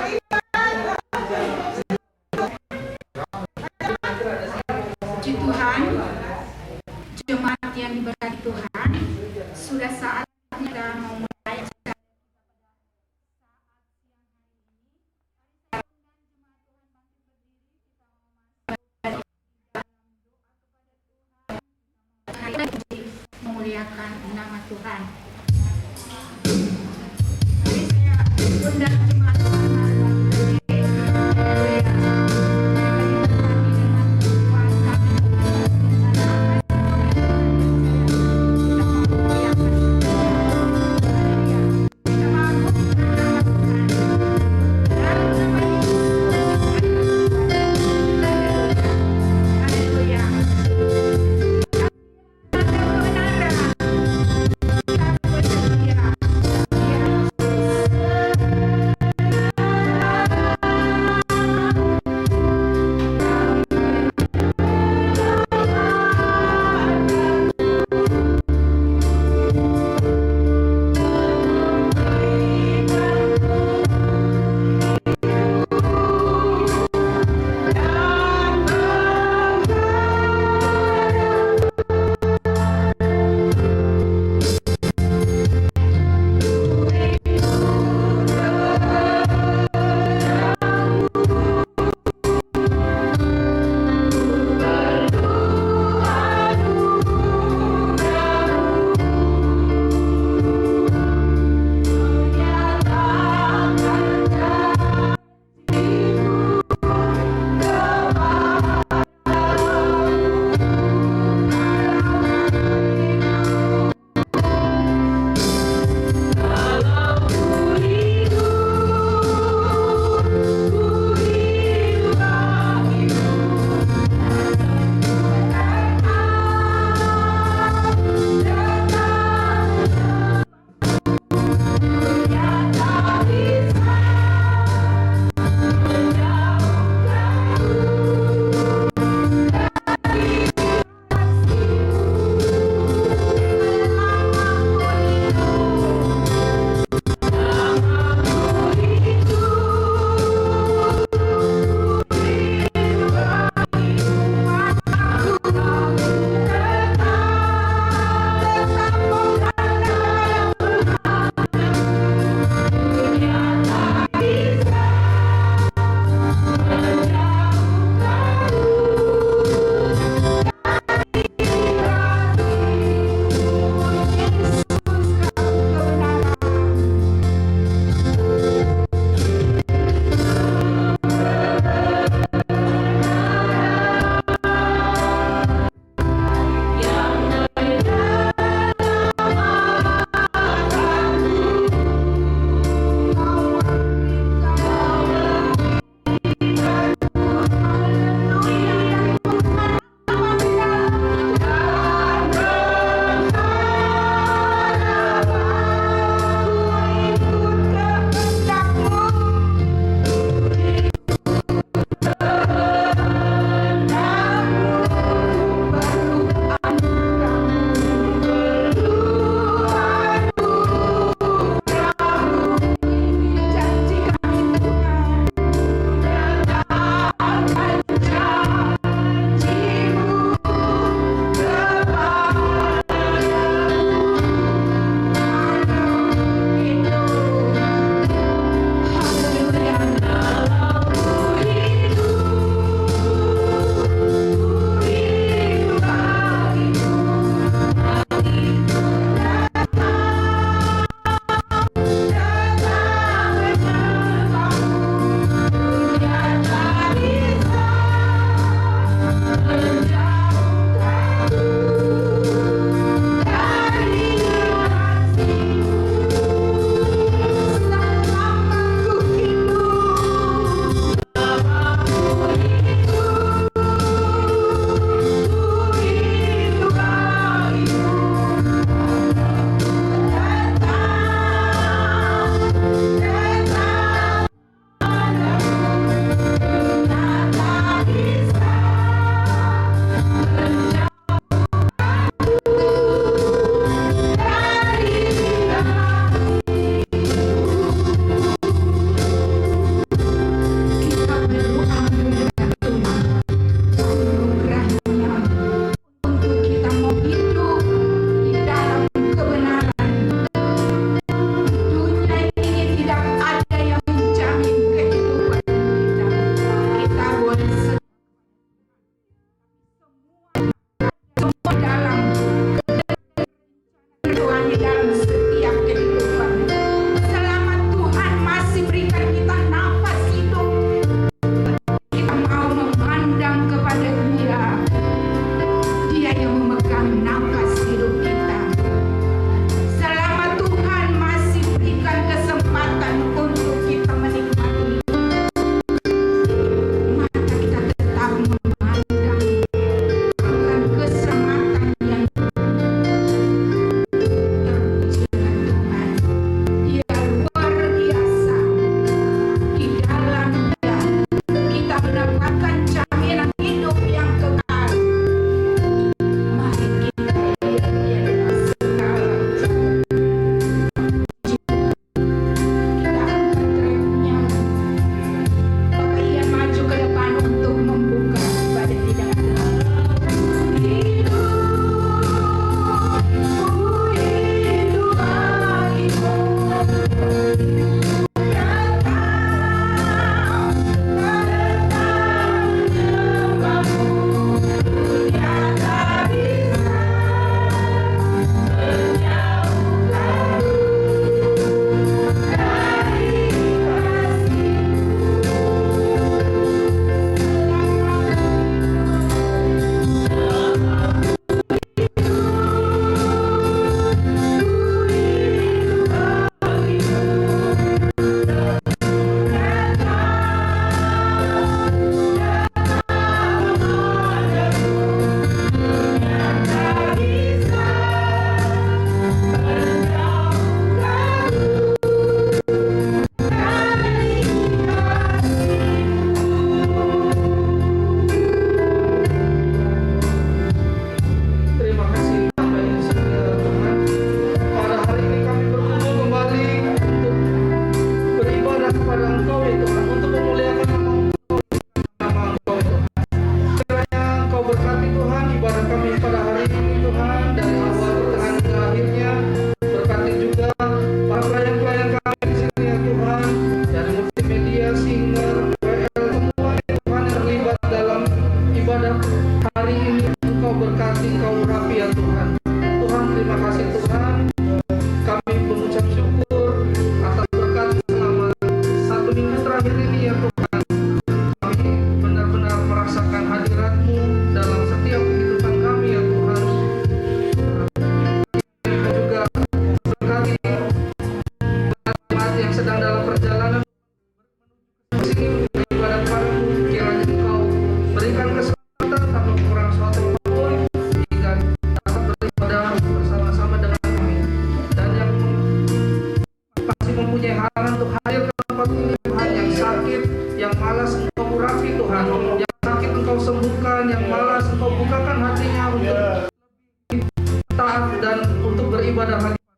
Puji Tuhan, jemaat yang diberkati Tuhan, sudah saatnya kita mau mulai acara. Memuliakan nama Tuhan. Mari saya undang jemaat Tuhan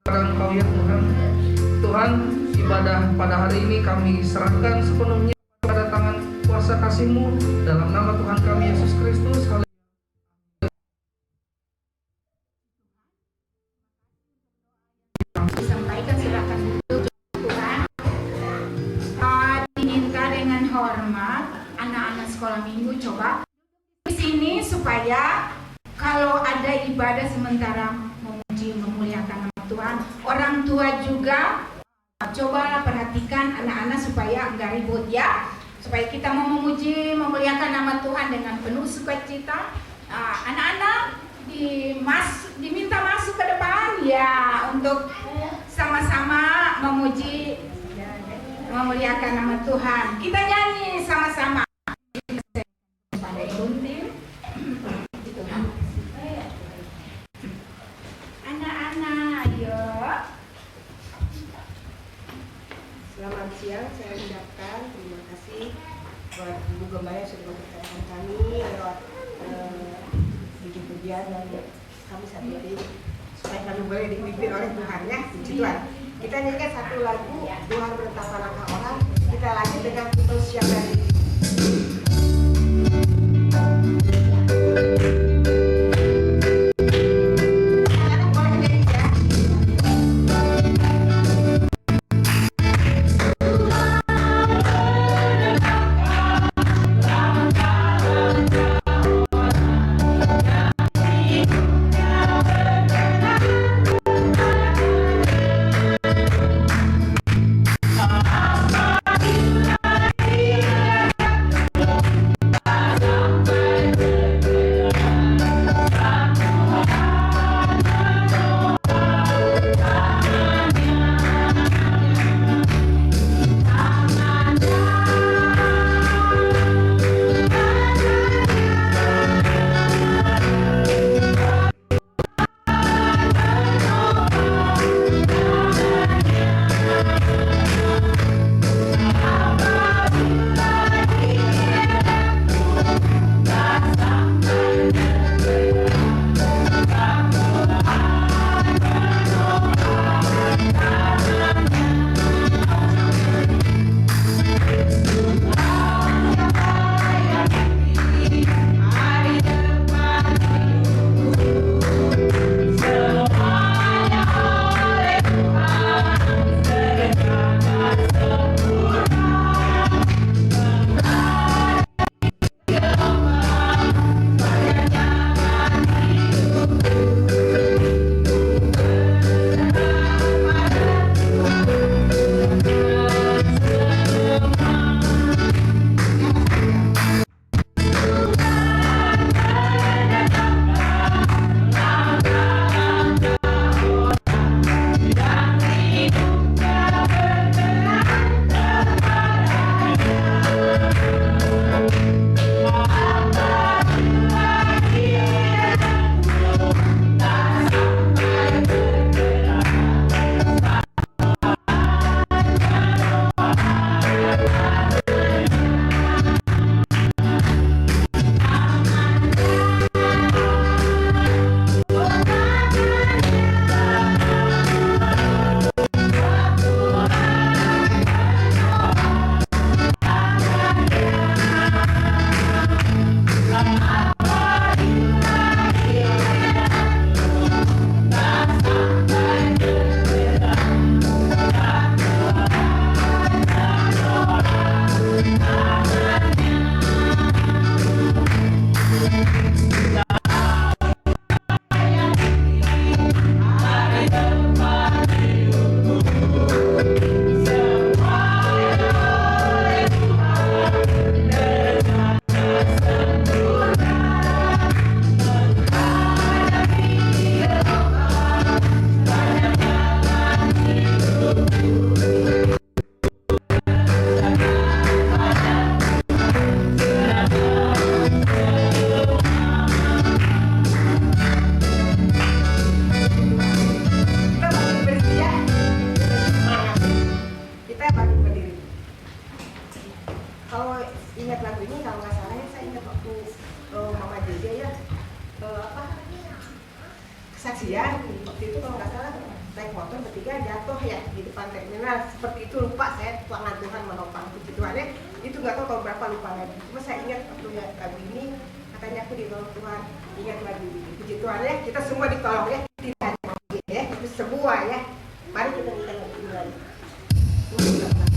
kepada Engkau ya Tuhan. Tuhan, ibadah pada hari ini kami serahkan sepenuhnya pada tangan kuasa kasih-Mu dalam nama Tuhan kami Yesus Kristus. Disampaikan silakan dulu Tuhan. Diminta dengan hormat anak-anak sekolah minggu coba di sini supaya kalau ada ibadah sementara memuji memuliakan nama Tuhan, orang tua juga coba perhatikan anak-anak supaya enggak ribut ya, supaya kita mau memuji memuliakan nama Tuhan dengan penuh sukacita. Anak-anak diminta masuk ke depan ya untuk sama-sama memuji memuliakan nama Tuhan. Kita nyanyi sama-sama. Pada Ibu anak-anak, ayo. Selamat siang, saya ucapkan terima kasih buat Ibu Gembala yang sudah memperkenalkan kami lewat pujian dan kami satu hari supaya kami boleh dipimpin oleh Tuhan ya, puji Tuhan. Kita nyanyikan satu lagu Tuhan menetapkan langkah orang. Kita lanjut dengan kita siap dari motor bertiga jatuh ya di depan terminal seperti itu, lupa saya, tangan Tuhan menopang, puji Tuhan ya. Itu nggak tahu tahun berapa, lupa lagi. Cuma saya ingat waktu lihat lagu ini, katanya aku ditolong Tuhan, ingat lagu ini, puji Tuhan ya. Kita semua ditolong ya, tidak hanya ya, itu semua ya. Mari kita minta lagu ini lagi. Apabila dia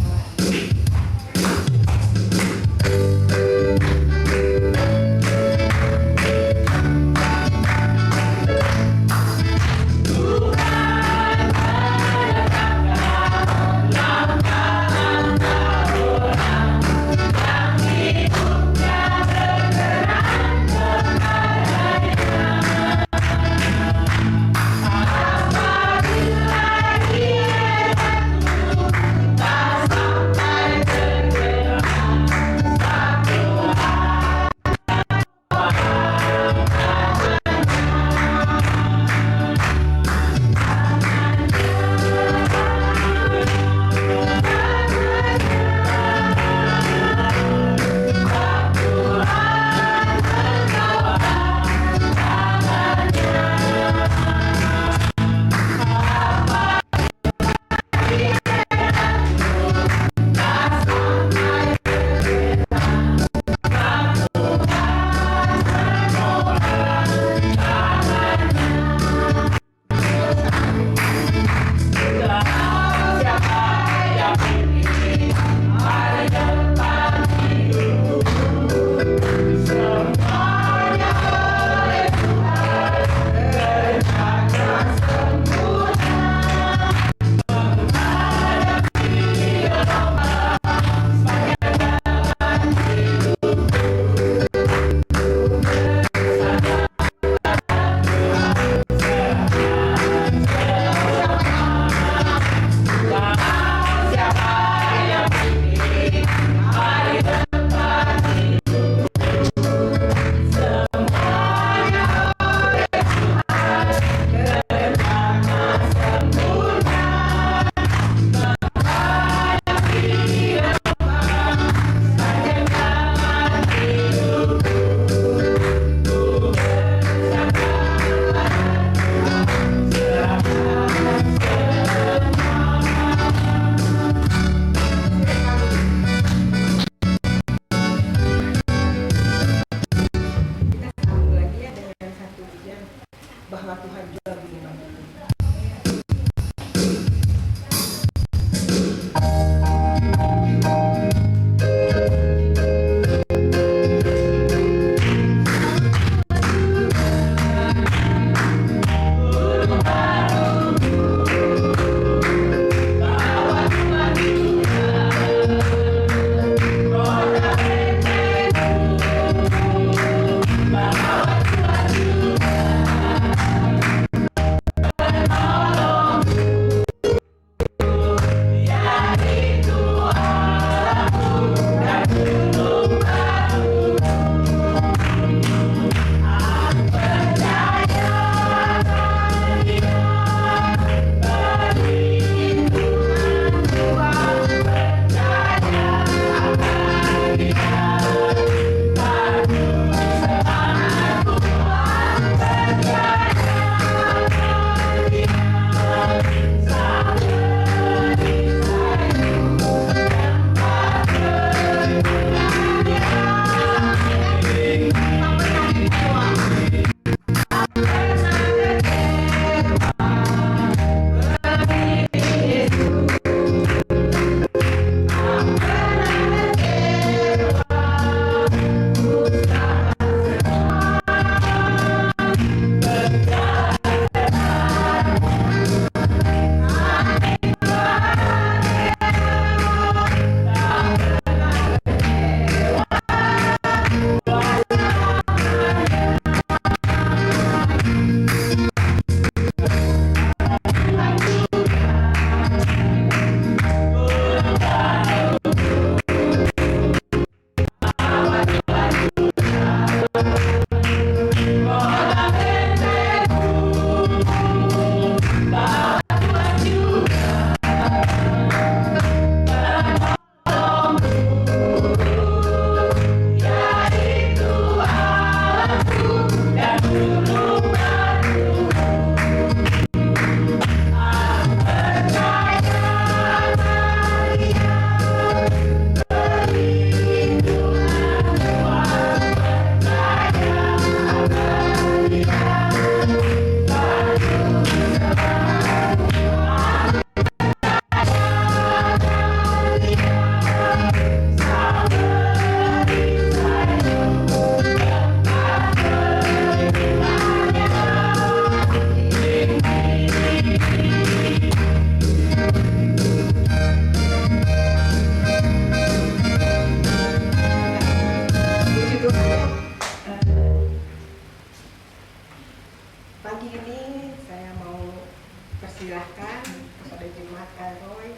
terus ada jemaat Roy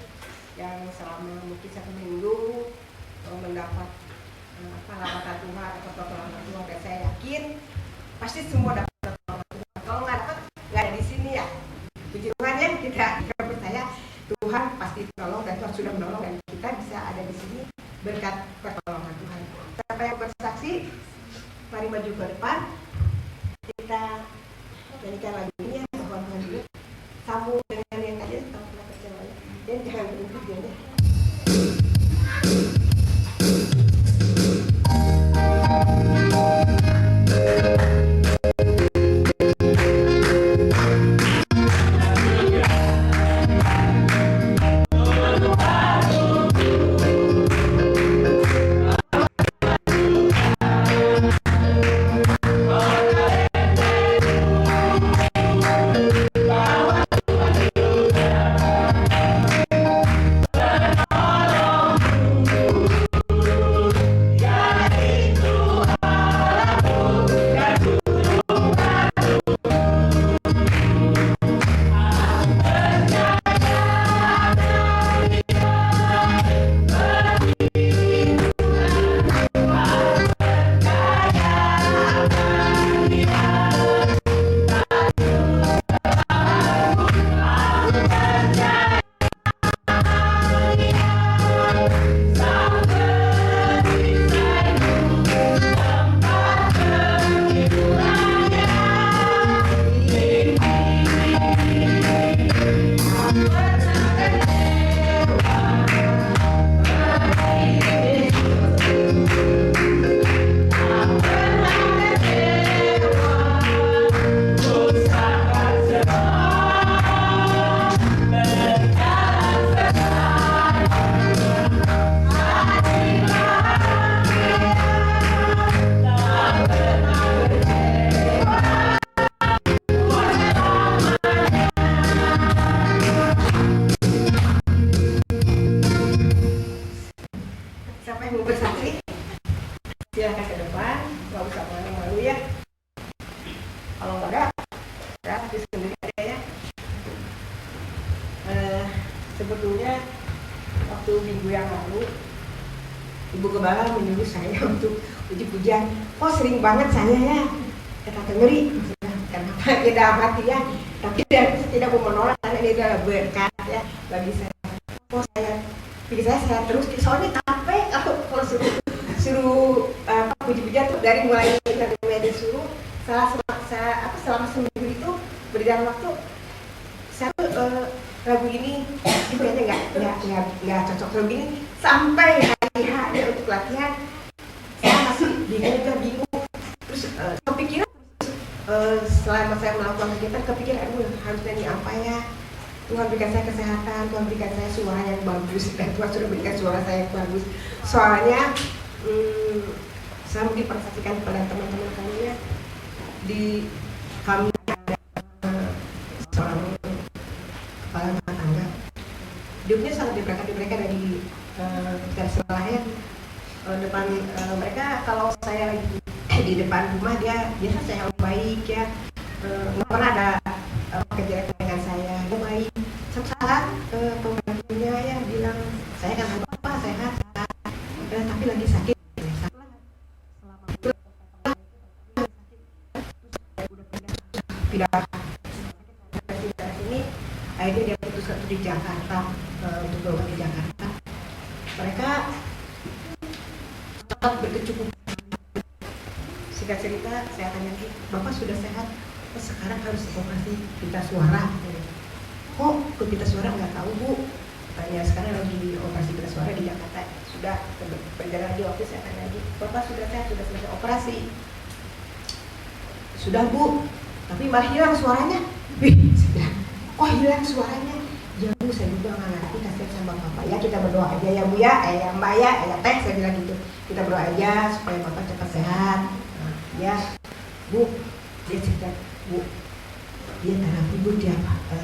yang selama mungkin 1 minggu mendapat lawatan Tuhan atau pertolongan Tuhan, dan saya yakin pasti semua dapat pertolongan Tuhan. Kalau nggak dapat, nggak ada di sini ya. Puji Tuhan ya, kita percaya Tuhan pasti tolong, dan Tuhan sudah menolong, dan kita bisa ada di sini berkat pertolongan Tuhan. Siapa yang bersaksi, mari maju ke depan. Kita nyanyikan lagu ini ya, mohon Tuhan juga sambung dengan yang aja, kalau pernah percaya dan jangan berhenti ya. Silahkan ke depan, nggak usah malu-malu ya. Kalau nggak ada, ya di sendiri aja ya. Sebetulnya waktu minggu yang lalu, Ibu Gembala menyuruh saya untuk puji-pujian. Oh sering banget saya ya, kata ngeri. Kenapa tidak mati ya? Tapi saya tidak mau menolak karena ini adalah berkat ya bagi saya. Oh saya terus, soalnya capek kalau suruh puji-pujian tuh dari mulai dari suruh selama seminggu itu berjalan waktu saya lagu ini kayaknya nggak cocok lagu ini sampai hari H untuk latihan saya masih bingung terus kepikiran selama saya melakukan kegiatan kepikiran harus nyanyi apa ya. Tuhan berikan saya kesehatan, Tuhan berikan saya suara yang bagus, dan Tuhan sudah berikan suara saya yang bagus. Soalnya saya mungkin perhatikan kepada teman-teman kami ya, di kami ada seorang kepala rumah tangga, hidupnya sangat diberkati. Mereka dari setelahnya depan mereka, kalau saya lagi di depan rumah dia biasa saya baik ya, nggak pernah ada kejelekan dengan saya, dia baik. Suatu saat pembantunya ya bilang saya kan apa sehat, tapi lagi sakit. Tidak sini, akhirnya dia putuskan di Jakarta untuk berobat di Jakarta. Mereka sangat berkecukupan. Singkat cerita, saya tanya lagi, Bapak sudah sehat? Oh, sekarang harus operasi pita suara. Kok pita suara nggak tahu Bu? Ya sekarang lagi operasi pita suara di Jakarta. Sudah berjalan di waktu saya tanya lagi, Bapak sudah sehat? Sudah selesai operasi? Sudah Bu, tapi malah hilang suaranya. Oh hilang suaranya. Ya Bu, saya juga nggak ngerti, kasihan sama Bapak. Ya kita berdoa aja ya Bu ya, ya Mbak ya, Teh, saya bilang gitu. Kita berdoa aja supaya Bapak cepat sehat. Ya Bu, dia cerita, Bu, dia terapi Bu, dia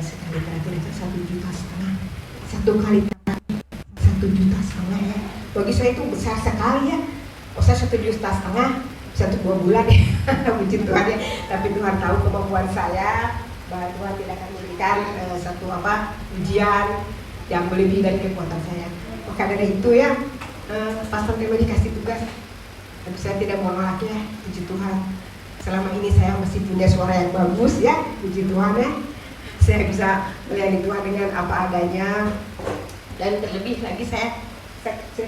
sekali terapi itu 1,5 juta. Satu kali terapi 1,5 juta ya. Bagi saya itu besar sekali ya. Oh saya 1,5 juta, 1-2 bulan ya. Puji Tuhan ya. Tapi Tuhan tahu kemampuan saya, bahwa Tuhan tidak akan memberikan satu ujian yang melebihi dari kekuatan saya. Maka dari itu ya, Pastor Timo dikasih tugas, tapi saya tidak mau nolak ya, puji Tuhan. Selama ini saya masih punya suara yang bagus ya, puji Tuhan ya. Saya bisa melayani Tuhan dengan apa adanya, dan terlebih lagi saya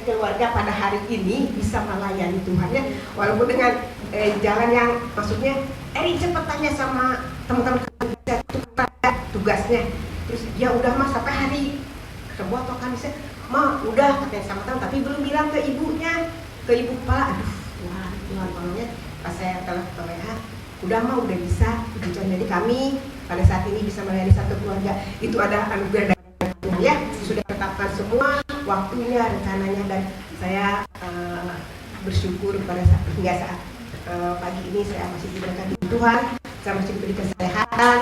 keluarga pada hari ini bisa melayani Tuhan ya, walaupun dengan jalan yang maksudnya cepat tanya sama teman-teman tugasnya, terus ya udah mas sampai hari Rabu atau Kamis ya, ma udah katanya sama teman, tapi belum bilang ke ibunya, ke ibu kepala. Aduh Tuhan tolongnya, pas saya telah ke WA, udah mah udah bisa, jadi kami pada saat ini bisa melayani satu keluarga, itu ada anugerah dari Tuhan ya, sudah tetapkan semua waktunya, rencananya, dan saya bersyukur pada saat hingga saat pagi ini saya masih diberikan Tuhan, saya masih diberi kesehatan,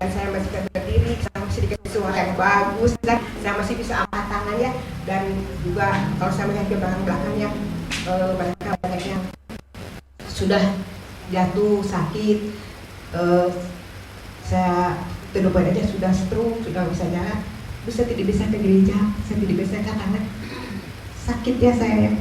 dan saya masih bisa berdiri, saya masih dikasih suara yang bagus, dan saya masih bisa angkat tangan ya, dan juga kalau saya melihat ke belakang-belakangnya mereka banyak yang sudah jatuh sakit, saya terlupa aja sudah stroke, sudah bisa jalan, bisa tidak bisa ke gereja, saya tidak bisa karena sakit ya saya ya.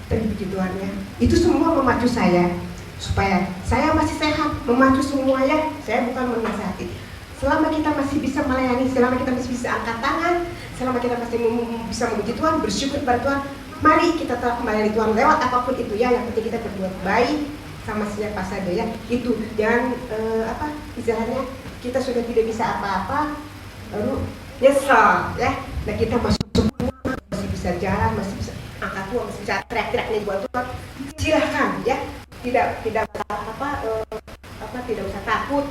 Tapi puji Tuhan ya, itu semua memacu saya supaya saya masih sehat, memacu semua ya. Saya bukan menasihati. Selama kita masih bisa melayani, selama kita masih bisa angkat tangan, selama kita masih bisa memuji Tuhan, bersyukur kepada Tuhan, mari kita tetap melayani Tuhan lewat apapun itu ya. Yang penting kita berbuat baik sama siapa saja ya. Itu jangan istilahnya kita sudah tidak bisa apa-apa lalu nyesel ya. Nah kita masih bisa jalan, masih bisa angkat Tuhan, masih bisa teriak-teriak nih buat Tuhan, silahkan ya, tidak usah takut,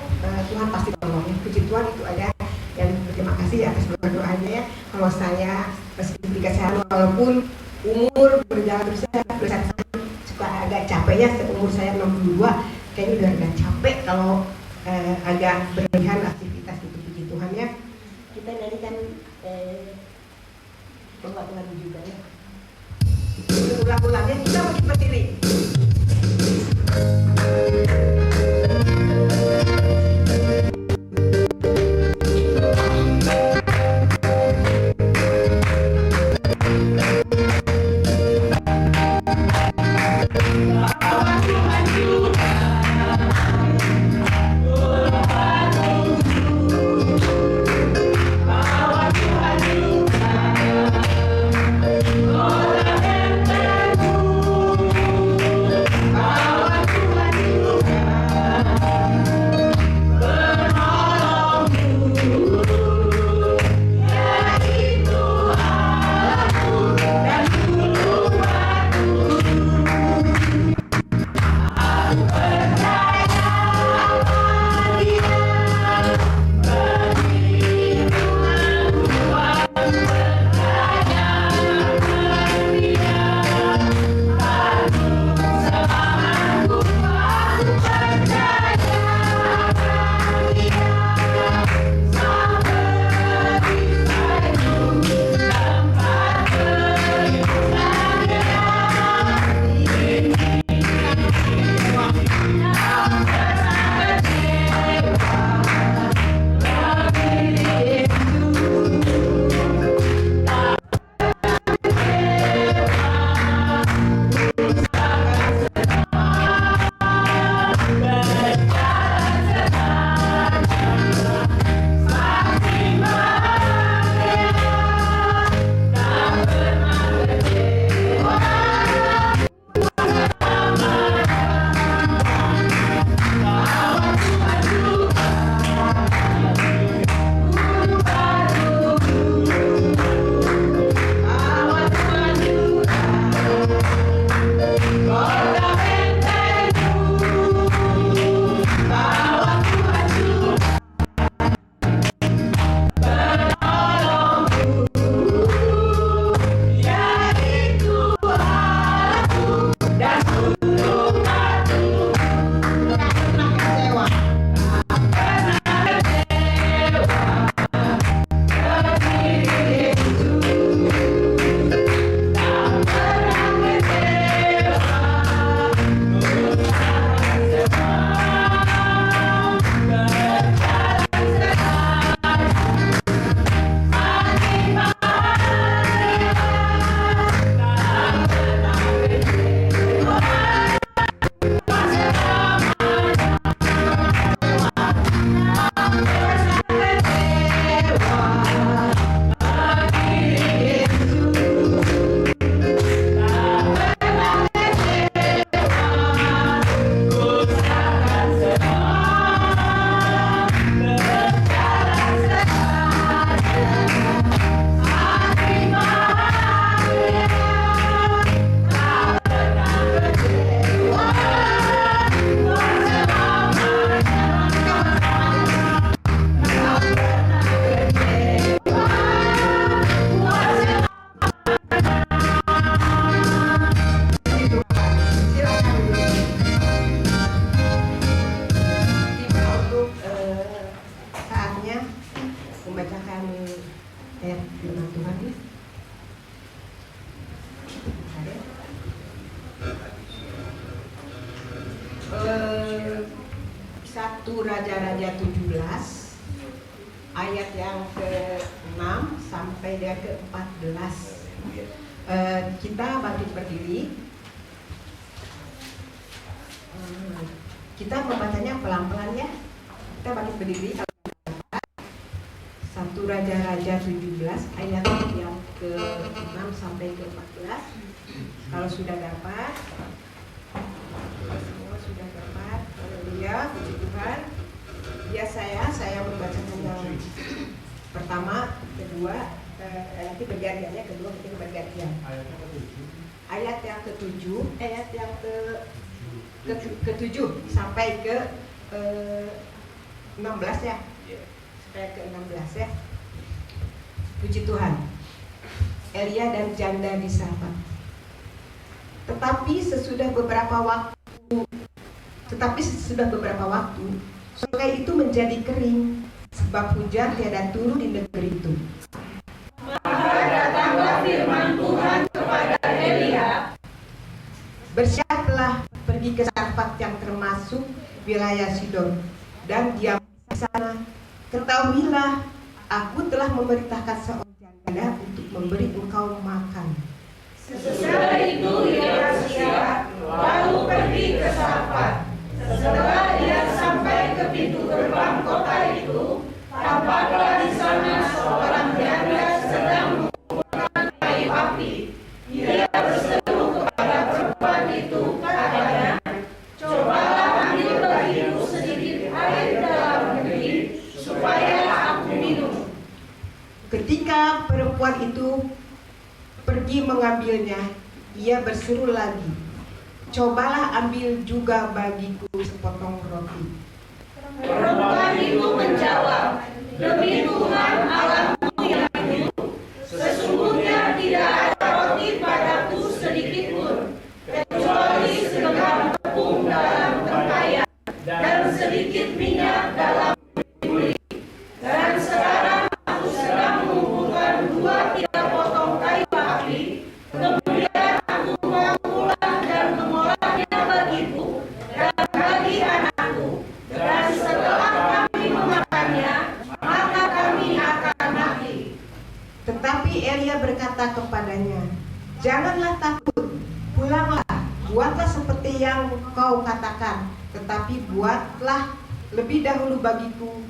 Tuhan pasti tolong ya. Puji Tuhan itu aja, dan terima kasih atas doa-doanya ya. Kalau saya masih diberi kesehatan walaupun umur berjalan terus ya, suka agak capek ya, seumur saya 62 kayaknya udah agak capek kalau agak berlebihan aktivitas itu. Puji Tuhan ya. Kita nyanyikan lagu juga ya. Ulang-ulangnya kita makin berdiri. Tuhan ayat firman Tuhan. Satu Raja-Raja 17 ayat yang ke-6 sampai yang ke-14. Kita bangkit berdiri. Kita membacanya pelan-pelan ya. Kita bangkit berdiri. Satu Raja-Raja 17 ayat yang ke-6 sampai ke-14. Kalau sudah dapat, semua sudah dapat. Haleluya, puji Tuhan. Ya saya membacakan yang pertama, kedua, nanti bergantiannya, kedua, ketiga bergantian. Ayat yang ke-7, ayat yang ke-7 sampai ke 16 ya. Sampai ke 16 ya. Puji Tuhan. Elia dan janda di Sarfat. Tetapi sesudah beberapa waktu, sungai itu menjadi kering, sebab hujan tiada turun di negeri itu. Maka datanglah firman Tuhan kepada Elia, bersiaplah pergi ke Sarfat yang termasuk wilayah Sidon, dan diam di sana. Ketahuilah, aku telah memerintahkan seorang janda untuk memberi engkau makan. sesudah itu ia bersiap, lalu pergi ke Sarfat. Setelah ia sampai ke pintu gerbang kota itu, tampaklah di sana seorang janda sedang mengumpulkan kayu api. Ia berseru kepada perempuan itu, katanya, cobalah ambil bagiku sedikit air dalam negeri, supaya aku minum. Ketika perempuan itu pergi mengambilnya, ia berseru lagi, cobalah ambil juga bagiku sepotong roti. Perempuan itu menjawab, demi Tuhan Allahmu yang hidup, sesungguhnya tidak ada roti padaku sedikit pun, kecuali segenggam tepung dalam tempayan dan sedikit minyak dalam buli. Dan sekarang aku sedang mengumpulkan 2-3 potong kayu api, kemudian aku mau pulang dan mengolahnya bagiku dan bagi anakku. Dan setelah kami memakannya, maka kami akan mati. Tetapi Elia berkata kepadanya, janganlah takut, pulanglah, buatlah seperti yang kau katakan, tetapi buatlah lebih dahulu bagiku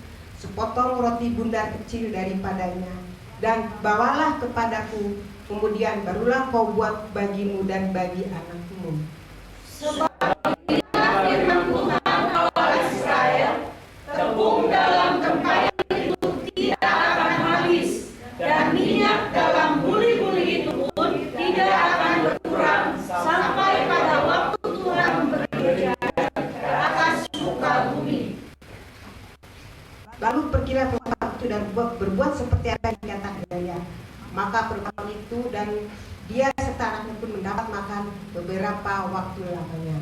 sepotong roti bundar kecil daripadanya, dan bawalah kepadaku, kemudian barulah kau buat bagimu dan bagi anakmu. Sebab inilah firman Tuhan Allah Israel, tepung dalam tempayan itu tidak akan habis, dan minyak dalam buli-buli itu pun tidak akan berkurang, sampai pada waktu Tuhan bekerja ke atas muka bumi. Lalu pergilah perempuan itu dan berbuat seperti apa yang dikatakan Elia. Maka perempuan itu dan dia serta anaknya pun mendapat makan beberapa waktu lamanya.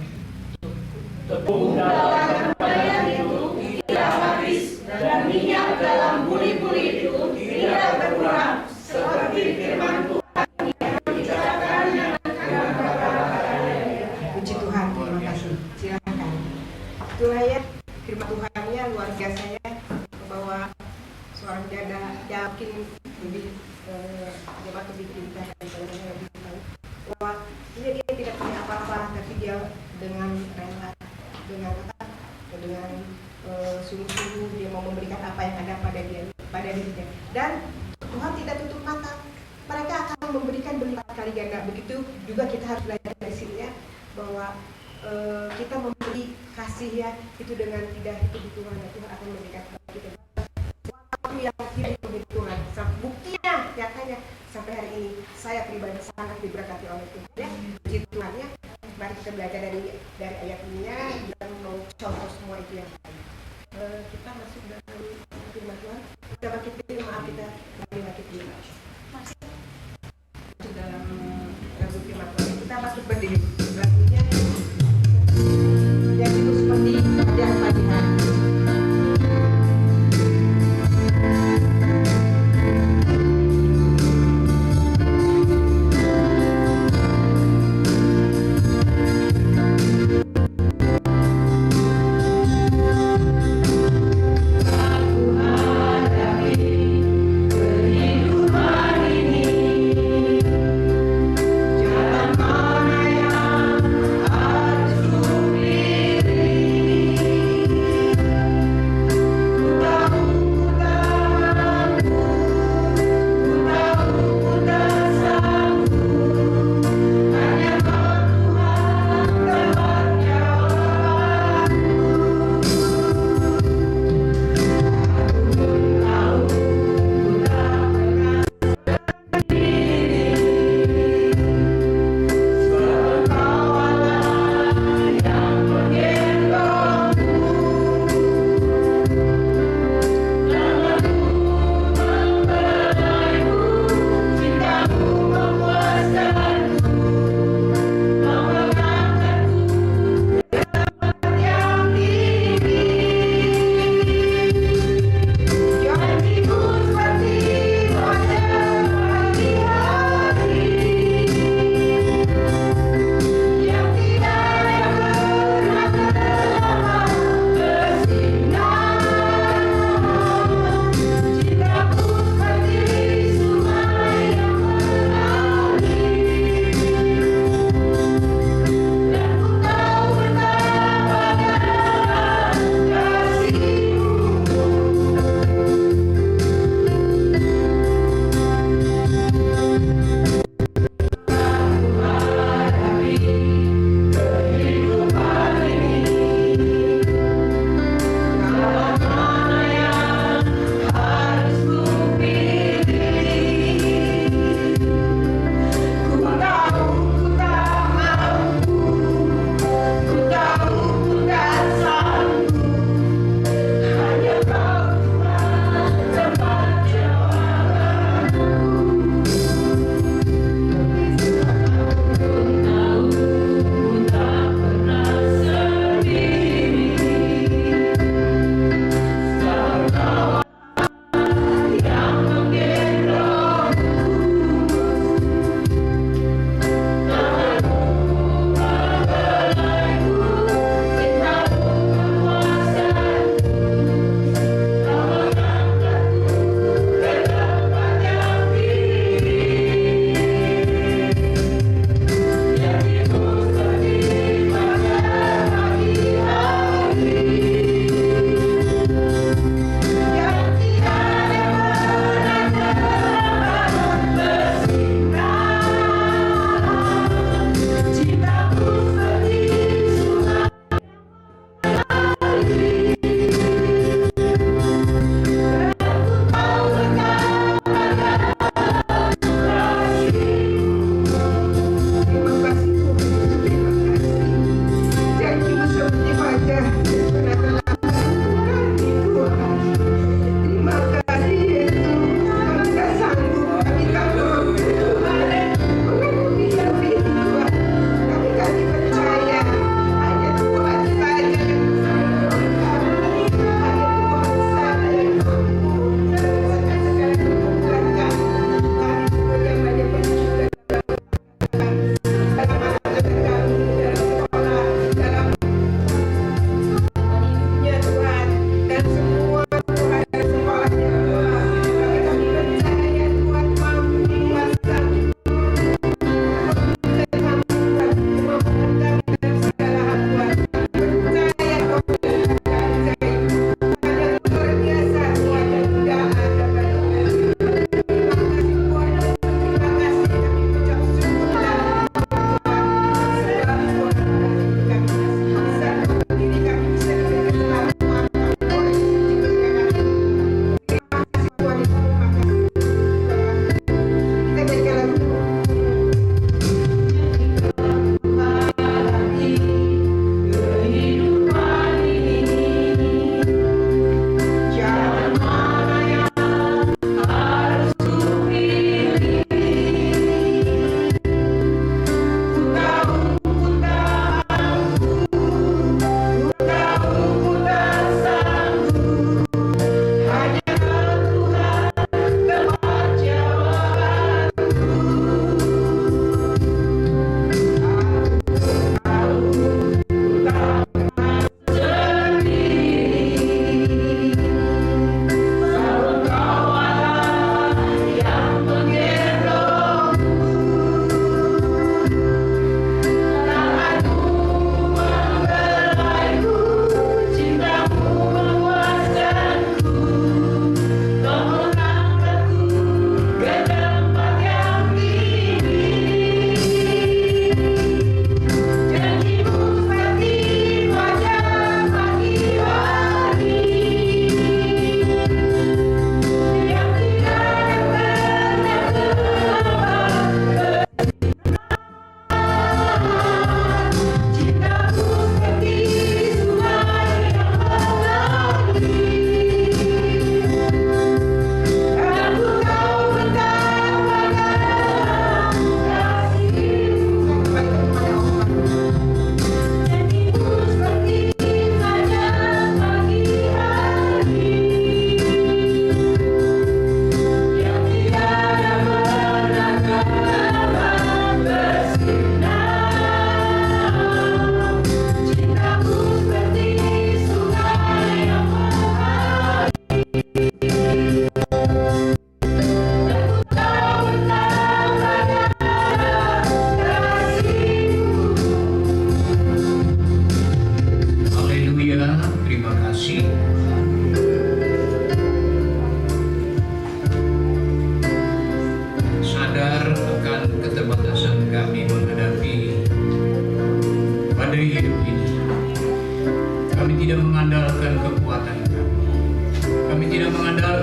Tepung dalam tempayan itu tidak habis, dan minyak dalam buli-buli itu tidak berkurang, seperti firman Tuhan yang dibicarakan dengan Puji Tuhan, terima kasih. Silakan. Itulah ya firman Tuhannya luar biasa ya, bahwa seorang janda yakin lebih dapat lebih pintar daripada yang lebih tahu bahwa dia tidak punya apa-apa, tapi dia dengan rela, dengan sungguh-sungguh dia mau memberikan apa yang ada pada dirinya, dan Tuhan tidak tutup mata, mereka akan memberikan berlipat kali ganda. Begitu juga kita harus belajar dari sini ya, bahwa kita memberi kasih ya itu dengan tidak hitung-hitungan, Tuhan akan memberikan kepada kita sesuatu yang tidak hitung-hitungan. Buktinya nyatanya sampai hari ini saya pribadi sangat diberkati oleh Tuhan ya. Puji Tuhan ya. Mari kita belajar dari ayat ini dan mau contoh semua itu yang lain. Kita masuk dalam firman Tuhan. Kita bangkit diri, maaf kita bangkit diri. Masuk dalam lagu firman Tuhan. Kita masuk berdiri. Lagunya yang itu seperti hadiah pagi hari.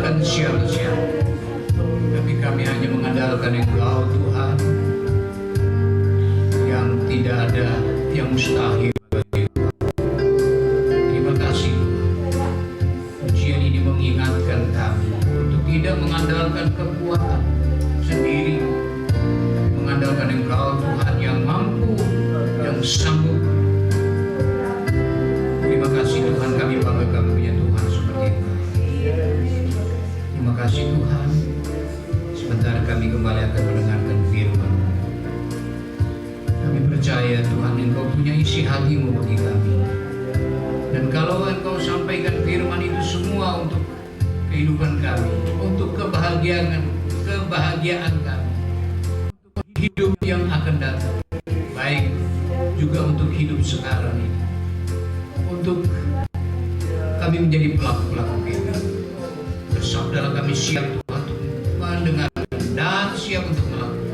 mengandalkan siapa-siapa, tapi kami hanya mengandalkan Engkau Tuhan, yang tidak ada yang mustahil bagi Engkau. Terima kasih Tuhan. Ujian ini mengingatkan kami untuk tidak mengandalkan kekuatan sendiri, mengandalkan Engkau Tuhan yang mampu, yang sanggup. Terima kasih Tuhan, kami bangga kami punya Tuhan seperti Engkau. Terima kasih Tuhan. Sebentar kami kembali akan mendengarkan firman. Kami percaya Tuhan Engkau punya isi hati-Mu bagi kami. Dan kalau Engkau sampaikan firman itu semua untuk kehidupan kami, untuk kebahagiaan kami, untuk hidup yang akan datang, baik juga untuk hidup sekarang ini, untuk kami menjadi pelaku-pelaku firman. Bersabdalah kami siap Tuhan untuk mendengarkan dan siap untuk melakukan.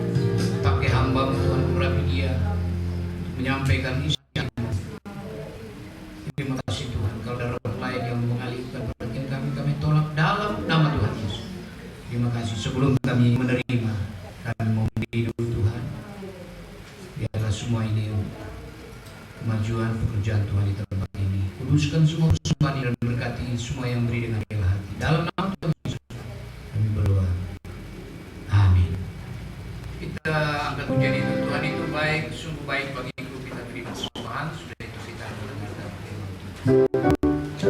Pakai hamba-Mu Tuhan urapi dia untuk menyampaikan isi yang terima kasih Tuhan. Kalau ada roh lain yang mengalihkan perhatian kami tolak dalam nama Tuhan Yesus. Terima kasih. Sebelum kami menerima, kami mau hidup Tuhan. Biarlah semua ini kemajuan pekerjaan Tuhan di tempat ini. Kuduskan semua persembahan dan berkati semua yang beri dengan rela hati. Dalam nama Tuhan Yesus kami berdoa. Amin. Kita angkat pujian itu. Tuhan itu baik, sungguh baik bagiku. Kita terima persembahan. Sudah itu kita mendengarkan firman Tuhan.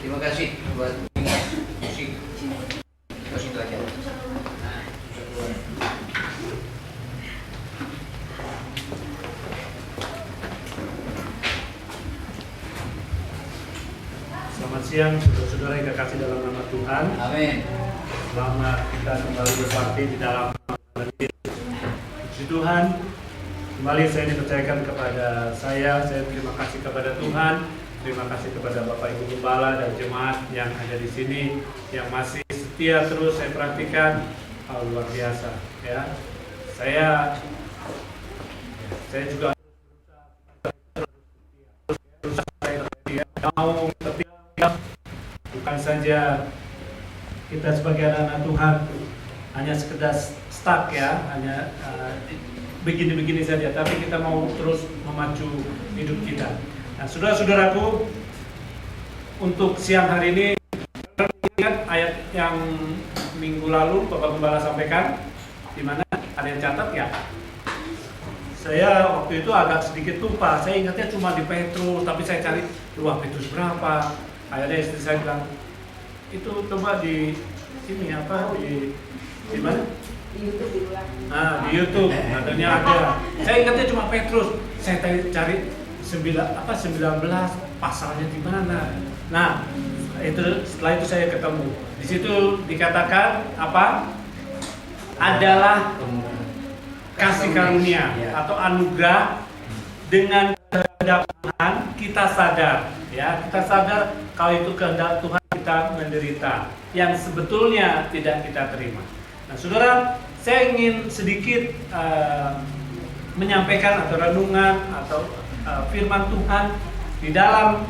Terima kasih buat musik. Terus itu aja. Selamat siang saudara-saudara yang kekasih dalam nama Tuhan. Amin. Selamat kita kembali berbakti di dalam puji Tuhan. Kembali saya dipercayakan kepada saya terima kasih kepada Tuhan. Terima kasih kepada Bapak Ibu Gembala dan jemaat yang ada di sini yang masih setia terus saya perhatikan. Luar biasa ya. Saya juga mau setia, bukan saja kita sebagai anak Tuhan hanya sekedar stuck ya, hanya begini-begini saja, tapi kita mau terus memacu hidup kita. Nah, saudara-saudaraku, untuk siang hari ini ingat ayat yang minggu lalu Bapak Gembala sampaikan, di mana ada yang catat ya? Saya waktu itu agak sedikit lupa, saya ingatnya cuma di Petrus, tapi saya cari luah Petrus berapa. Akhirnya istri saya bilang, itu coba di sini apa, di mana? Di YouTube diulang. Nah, di YouTube katanya ada. Saya ingatnya cuma Petrus, saya cari 19 pasalnya di mana. Nah, itu setelah itu saya ketemu. Di situ dikatakan apa? Adalah kasih karunia atau anugerah dengan kehendak Tuhan kita sadar ya, kita sadar kalau itu kehendak Tuhan kita menderita yang sebetulnya tidak kita terima. Nah, saudara, saya ingin sedikit menyampaikan atau renungan atau firman Tuhan di dalam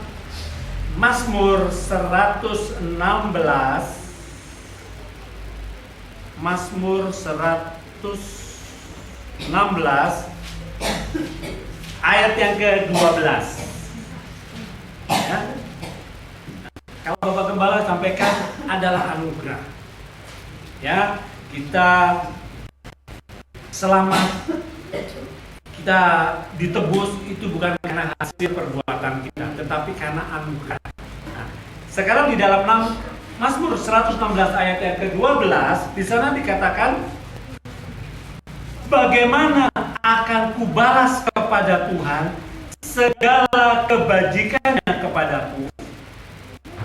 Mazmur 116. Mazmur 116 ayat yang ke-12. Ya. Kalau Bapak Gembala sampaikan adalah anugerah. Ya, kita selamat, kita ditebus itu bukan karena hasil perbuatan kita, tetapi karena anugerah. Nah, sekarang di dalam Mazmur 116 ayat yang ke-12, di sana dikatakan, bagaimana akan kubalas kepada Tuhan segala kebajikannya kepadaku.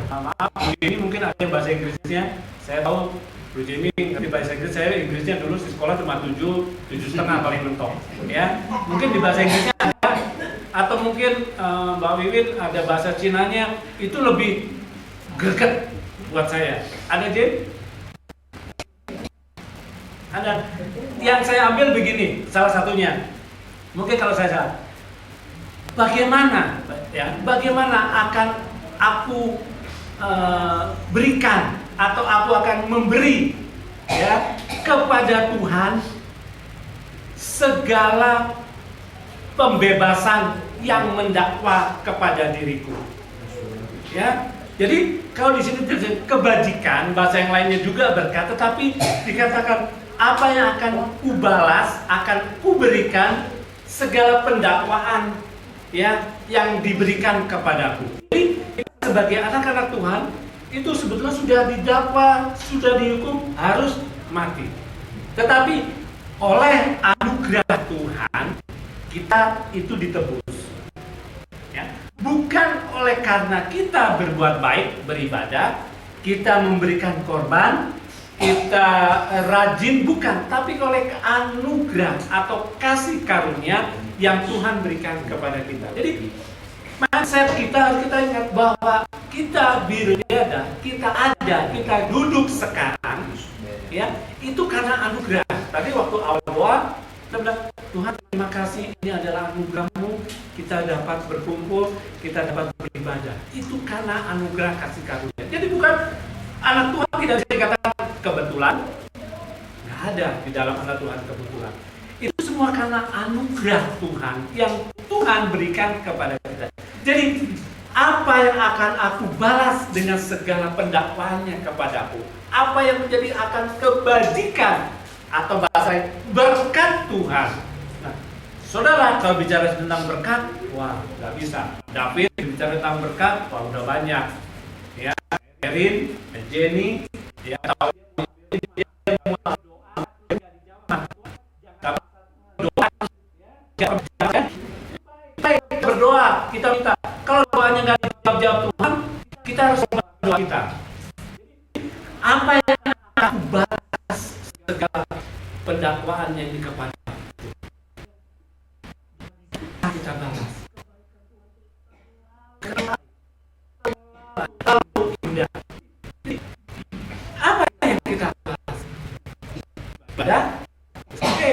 Maaf, ini mungkin ada bahasa Inggrisnya. Saya tahu Bro Jamie ngerti bahasa Inggris. Saya Inggrisnya dulu di sekolah cuma 7,5 paling mentok. Ya, mungkin di bahasa Inggrisnya ada, atau mungkin Mbak Wiwin ada bahasa Cinanya, itu lebih greget buat saya. Ada Jim? Ada. Yang saya ambil begini, salah satunya. Mungkin kalau saya salah. Bagaimana akan aku berikan atau aku akan memberi ya kepada Tuhan segala pembebasan yang mendakwa kepada diriku. Ya. Jadi kalau di sini kebajikan, bahasa yang lainnya juga berkat, tetapi dikatakan apa yang akan kubalas, akan kuberikan segala pendakwaan ya yang diberikan kepadaku. Jadi sebagai anak-anak Tuhan itu sebetulnya sudah didakwa, sudah dihukum, harus mati. Tetapi oleh anugerah Tuhan kita itu ditebus. Ya. Bukan oleh karena kita berbuat baik, beribadah, kita memberikan korban, kita rajin, bukan, tapi oleh anugerah atau kasih karunia yang Tuhan berikan kepada kita. Jadi mindset kita ingat bahwa kita beribadah, kita ada, kita duduk sekarang, ya itu karena anugerah. Tadi waktu awal kita bilang, Tuhan terima kasih, ini adalah anugerah-Mu, kita dapat berkumpul, kita dapat beribadah. Itu karena anugerah kasih karunia. Jadi bukan anak Tuhan tidak bisa dikatakan kebetulan, nggak ada di dalam anak Tuhan kebetulan. Itu semua karena anugerah Tuhan yang Tuhan berikan kepada kita. Jadi apa yang akan aku balas dengan segala pendakwaannya kepadaku? Apa yang menjadi akan kebajikan atau bahasa berkat Tuhan? Nah, saudara kalau bicara tentang berkat, wah nggak bisa. David bicara tentang berkat, wah udah banyak. Ya, Erin, Jenny, ya tahu berdoa, kita minta. Kalau doanya nggak dijawab Tuhan, kita harus berdoa kita. Apa yang aku balas segala pendakwaan yang kepada kita balas. Apa yang kita balas? Ibadah? Oke.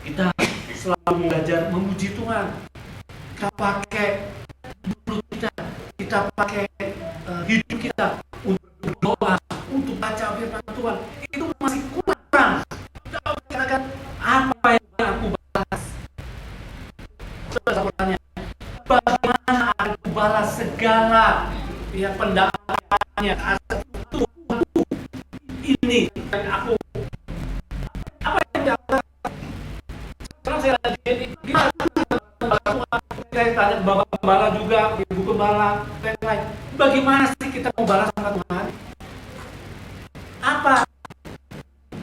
Kita selalu belajar memuji Tuhan. Kita pakai mulut kita pakai hidup kita untuk berdoa, untuk baca firman Tuhan. Itu masih kurang. Kita harus katakan apa yang aku balas. Saya bertanya, bagaimana aku balas segala ya pendapatnya Tuhan ini dan aku. Apa yang dapat? Sekarang saya lagi gimana? Saya tanya Bapak Gembala juga, Ibu Gembala, dan lain. Bagaimana sih kita mau balas sama Tuhan? Apa?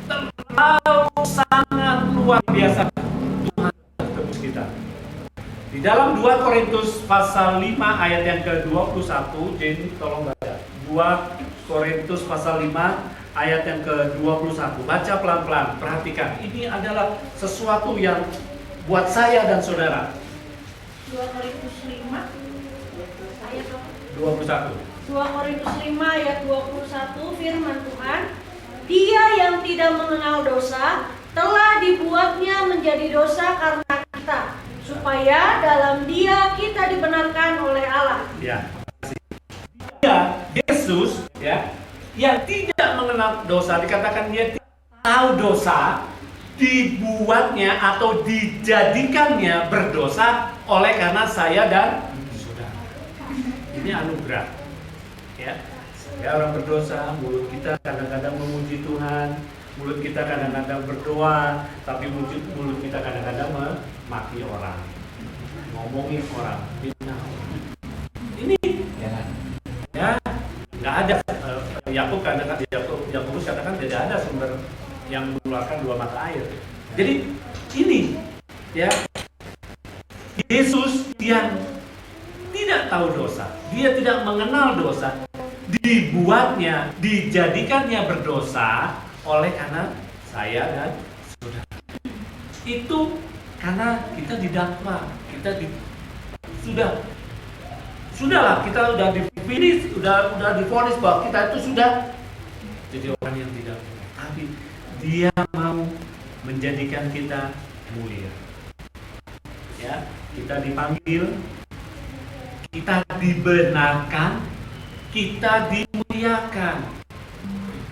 Terlalu sangat luar biasa Tuhan tebus kita. Di dalam 2 Korintus pasal 5 ayat yang ke-21, jadi tolong baca. 2 Korintus pasal 5 ayat yang ke-21. Baca pelan-pelan, perhatikan. Ini adalah sesuatu yang buat saya dan saudara. 2 Korintus 5 ayat 21. 2 Korintus 5 ayat 21 firman Tuhan, Dia yang tidak mengenal dosa telah dibuatnya menjadi dosa karena kita, supaya dalam Dia kita dibenarkan oleh Allah. Ya, dia Yesus ya yang tidak mengenal dosa, dikatakan dia tidak tahu dosa, dibuatnya atau dijadikannya berdosa oleh karena saya dan saudara. Ini anugerah. Ya, saya orang berdosa, mulut kita kadang-kadang memuji Tuhan, mulut kita kadang-kadang berdoa, tapi mulut kita kadang-kadang memaki orang, ngomongin orang, fitnah. Ini ya nggak ada. Yakobus katakan tidak ada sumber yang mengeluarkan dua mata air. Jadi ini ya Yesus yang tidak tahu dosa, dia tidak mengenal dosa, dibuatnya, dijadikannya berdosa oleh karena saya dan saudara. Itu karena kita didakwa, sudahlah kita udah di-finish, udah divonis bahwa kita itu sudah jadi orang yang tidak mulia. Tapi dia mau menjadikan kita mulia. Ya, kita dipanggil, kita dibenarkan, kita dimuliakan.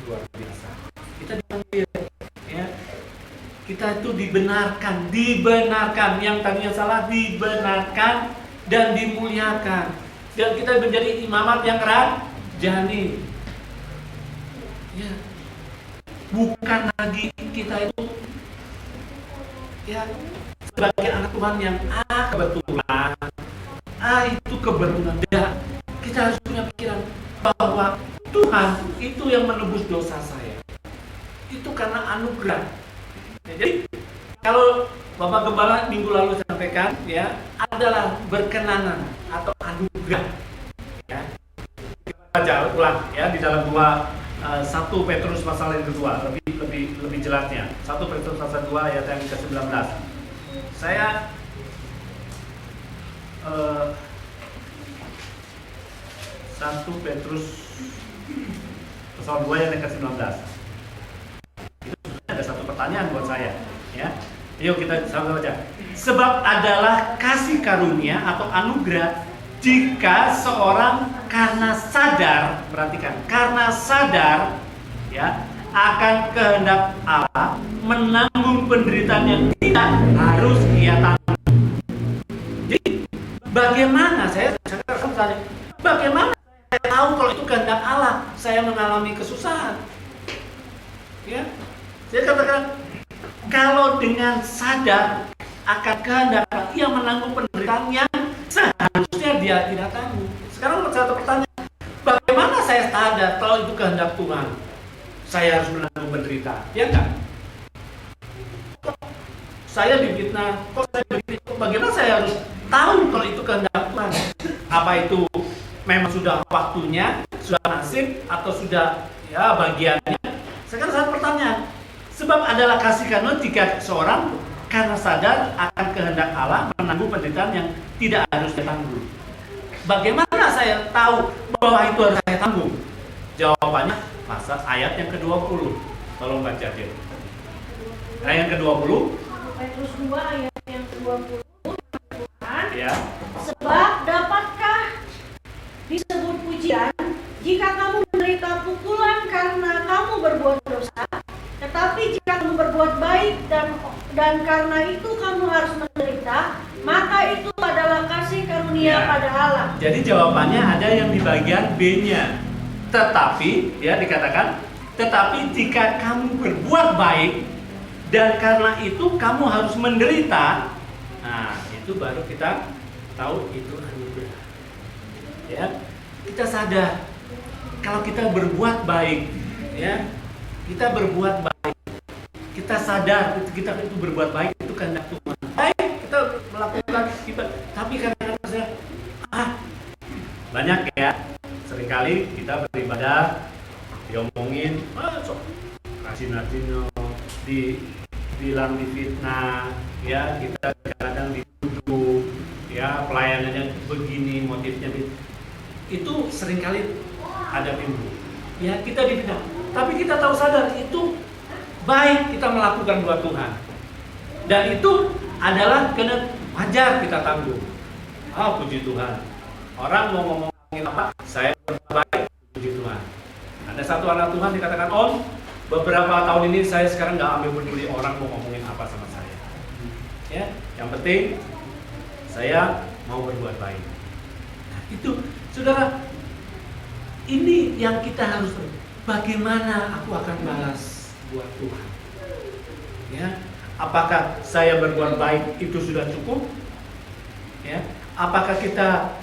Luar biasa. Kita dipanggil, ya. Kita itu dibenarkan, yang tadinya salah dibenarkan dan dimuliakan. Dan kita menjadi imamat yang rajani. Ya. Bukan lagi kita itu ya sebagai anak Tuhan yang kebetulan, itu kebetulan. Ya, kita harus punya pikiran bahwa Tuhan itu yang menebus dosa saya. Itu karena anugerah. Ya, jadi kalau Bapak Gembala minggu lalu sampaikan ya adalah berkenanan atau anugerah. Ya. Kita baca ulang ya di dalam 1 Petrus pasal yang kedua lebih jelasnya. 1 Petrus pasal 2 ayat yang ke-19. Saya 1 Petrus pasal 2 ayat yang ke-19. Itu ada satu pertanyaan buat saya ya. Yuk kita sama baca. Sebab adalah kasih karunia atau anugerah jika seorang karena sadar, perhatikan, karena sadar ya akan kehendak Allah menanggung penderitaan yang tidak harus ia tanggung. Jadi bagaimana saya bagaimana saya tahu kalau itu kehendak Allah saya mengalami kesusahan? Ya, saya katakan kalau dengan sadar akan kehendak Allah, ia menanggung penderitaan yang seharusnya dia tidak tanggung. Sekarang satu pertanyaan, bagaimana saya sadar kalau itu kehendak Tuhan? Saya harus menanggung penderitaan, ya enggak? Saya difitnah, bagaimana saya harus tahu kalau itu kehendak Tuhan? Apa itu memang sudah waktunya, sudah nasib, atau sudah ya bagiannya? Sekarang satu pertanyaan, sebab adalah kasih karunia jika seorang karena sadar akan kehendak Allah menanggung penderitaan yang tidak harus ditanggung. Bagaimana saya tahu bahwa itu harus saya tanggung? Jawabannya ayat yang ke-20. Tolong baca dia. Ayat yang ke-20. Petrus 2 ayat yang ke-20. Ya. Sebab dapatkah disebut pujian jika kamu menderita pukulan karena kamu berbuat dosa? Tetapi jika kamu berbuat baik dan karena itu kamu harus menderita, maka itu adalah kasih karunia pada Allah. Jadi jawabannya ada yang di bagian B-nya. Tetapi, ya dikatakan, tetapi jika kamu berbuat baik dan karena itu kamu harus menderita, nah itu baru kita tahu itu anugerah. Ya, kita sadar kalau kita berbuat baik, ya. Kita berbuat baik, kita sadar kita itu berbuat baik itu kehendak Tuhan. Baik, kita melakukan ibadah, tapi kadang-kadang saya banyak ya. Seringkali kita beribadah diomongin, sok kasih-kasih, dibilang difitnah, ya kita kadang dituduh, ya pelayanannya begini, motifnya itu seringkali ada timbul. Ya kita difitnah. Tapi kita tahu sadar itu baik kita melakukan buat Tuhan. Dan itu adalah kena wajar kita tanggung. Oh, puji Tuhan. Orang mau ngomongin apa, saya baik, puji Tuhan. Ada satu anak Tuhan dikatakan, Om, beberapa tahun ini saya sekarang nggak ambil peduli orang mau ngomongin apa sama saya. Ya, yang penting saya mau berbuat baik. Nah, itu, saudara, ini yang kita harus. Bagaimana aku akan balas buat Tuhan? Ya, apakah saya berbuat baik itu sudah cukup? Ya, apakah kita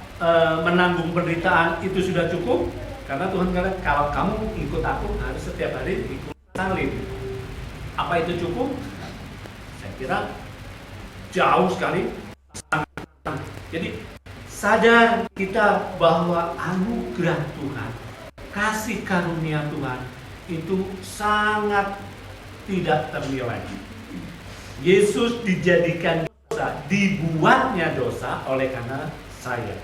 menanggung penderitaan itu sudah cukup? Karena Tuhan kata, kalau kamu ikut aku harus setiap hari ikut salib. Apa itu cukup? Saya kira jauh sekali. Jadi sadar kita bahwa anugerah Tuhan, kasih karunia Tuhan itu sangat tidak ternilai. Yesus dijadikan dosa, dibuatnya dosa oleh karena saya.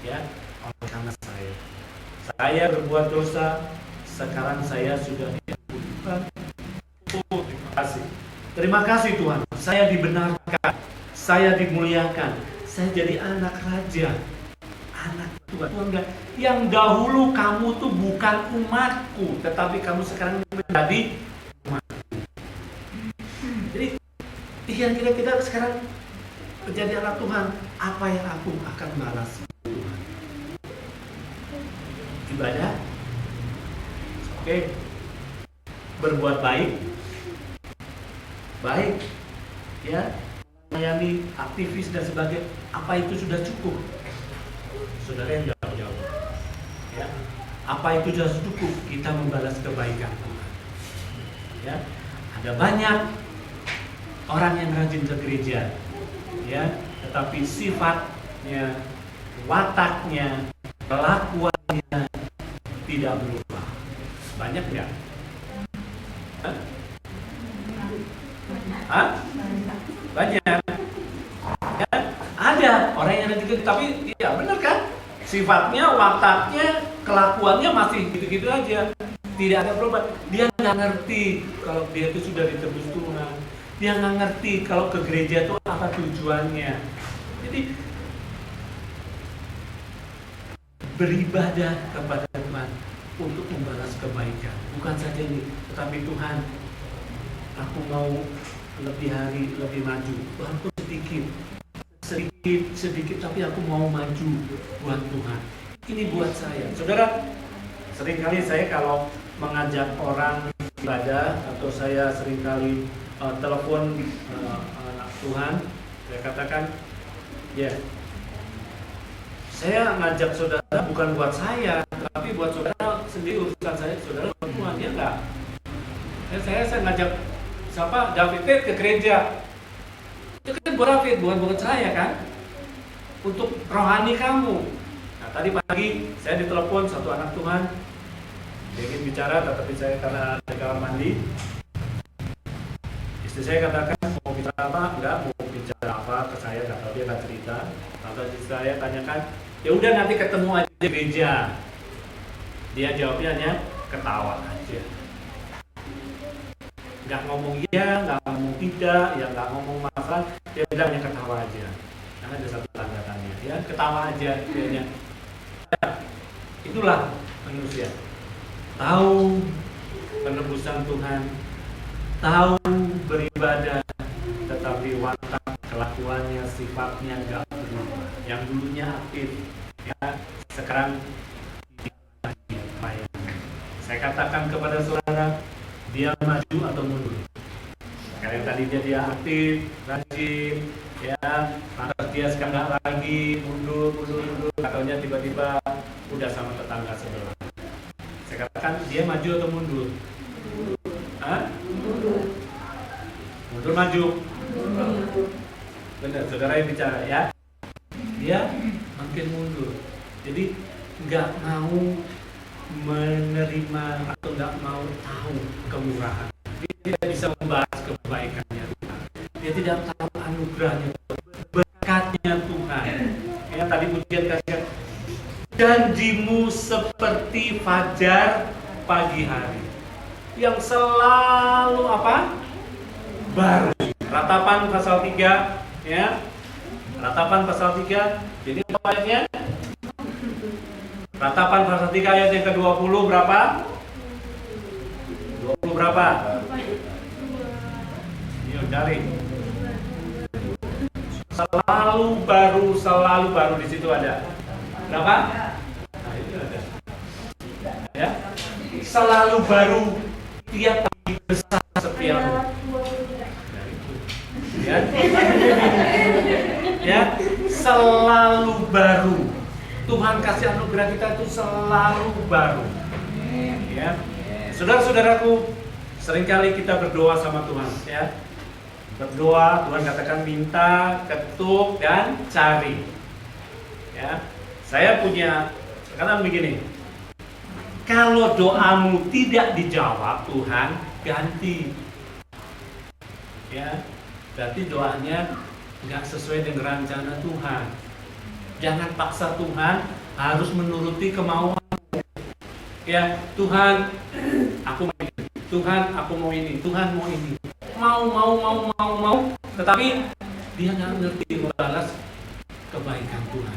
Ya, oleh karena saya. Saya berbuat dosa, sekarang saya sudah diampuni. Oh, terima kasih. Terima kasih Tuhan, saya dibenarkan, saya dimuliakan, saya jadi anak raja, anak Tuhan. Tuhan, yang dahulu kamu tuh bukan umatku, tetapi kamu sekarang menjadi umatku. Jadi, kira-kira kita sekarang menjadi anak Tuhan, apa yang aku akan balas Tuhan? Ibadah, oke, berbuat baik, ya, melayani aktivis dan sebagainya. Apa itu sudah cukup? Saudara yang jauh-jauh, ya, apa itu sudah cukup kita membalas kebaikan Tuhan? Ya, ada banyak orang yang rajin ke gereja, ya, tetapi sifatnya, wataknya, kelakuannya tidak berubah. Banyak nggak? Hah? Banyak. Ya, ada orang yang gitu, tapi ya benar kan? Sifatnya, wataknya, kelakuannya masih gitu-gitu aja. Tidak ada perubahan. Dia nggak ngerti kalau dia itu sudah ditebus Tuhan. Dia nggak ngerti kalau ke gereja itu apa tujuannya. Jadi beribadah kepada Tuhan untuk membalas kebaikan. Bukan saja ini, tetapi Tuhan, aku mau lebih hari, lebih maju. Walaupun sedikit, tapi aku mau maju buat Tuhan. Ini buat saya. Saudara, seringkali saya kalau mengajak orang ibadah, atau saya seringkali telepon anak Tuhan, saya katakan, ya, saya ngajak saudara bukan buat saya, tapi buat saudara sendiri, urusan saya, saudara buat Tuhan, ya enggak? Saya ngajak siapa? David ke gereja. Itu kan buat David, bukan buat saya kan? Untuk rohani kamu. Nah, tadi pagi saya ditelepon satu anak Tuhan, dia ingin bicara, tetapi saya karena di kamar mandi. Istri saya katakan, mau bicara apa? Enggak, mau bicara apa ke saya, enggak tahu, dia enggak cerita. Lalu istri saya tanyakan, ya udah nanti ketemu aja di gereja. Dia jawabnya hanya ketawa aja. Nggak ngomong iya, nggak ngomong tidak, ya nggak ngomong masalah, dia bilang hanya ketawa aja. Karena ada satu tanda tanya, ya ketawa aja, dianya. Ya, itulah manusia. Tahu penebusan Tuhan, tahu beribadah, tetapi watak, kelakuannya, sifatnya nggak berubah. Yang dulunya aktif, ya sekarang saya katakan kepada saudara, dia maju atau mundur. Karena tadi dia aktif, rajin, ya, lantas dia sekarang nggak lagi, mundur, katanya tiba-tiba udah sama tetangga sebelah. Saya katakan dia maju atau mundur? Hah? Mundur maju. Benar, saudara yang bicara ya. Dia makin mundur. Jadi nggak mau menerima atau nggak mau tahu kemurahan. Dia tidak bisa membahas kebaikannya Tuhan. Dia tidak tahu anugerahnya, berkatnya Tuhan. Ya, tadi pujian kasih, janjimu seperti fajar pagi hari yang selalu apa? Baru. Ratapan pasal 3 ya. Ratapan pasal 3. Jadi apa ayatnya? Ratapan pasal 3 ayat yang ke-20 berapa? 20 berapa? Yuk cari. Selalu baru di situ ada. Berapa? Nah, itu ada. Ya. Selalu baru, tiap pagi besar setiamu. Ya. Ya, selalu baru. Tuhan kasih anugerah kita itu selalu baru. Ya. Saudara-saudaraku, seringkali kita berdoa sama Tuhan, ya. Berdoa, Tuhan katakan minta, ketuk, dan cari. Ya, saya punya kata begini. Kalau doamu tidak dijawab, Tuhan ganti. Ya, berarti doanya nggak sesuai dengan rencana Tuhan. Jangan paksa Tuhan harus menuruti kemauan. Ya, Tuhan, aku mau ini. Tuhan, aku mau ini. Tuhan mau ini. Mau. Tetapi dia nggak ngerti membalas kebaikan Tuhan.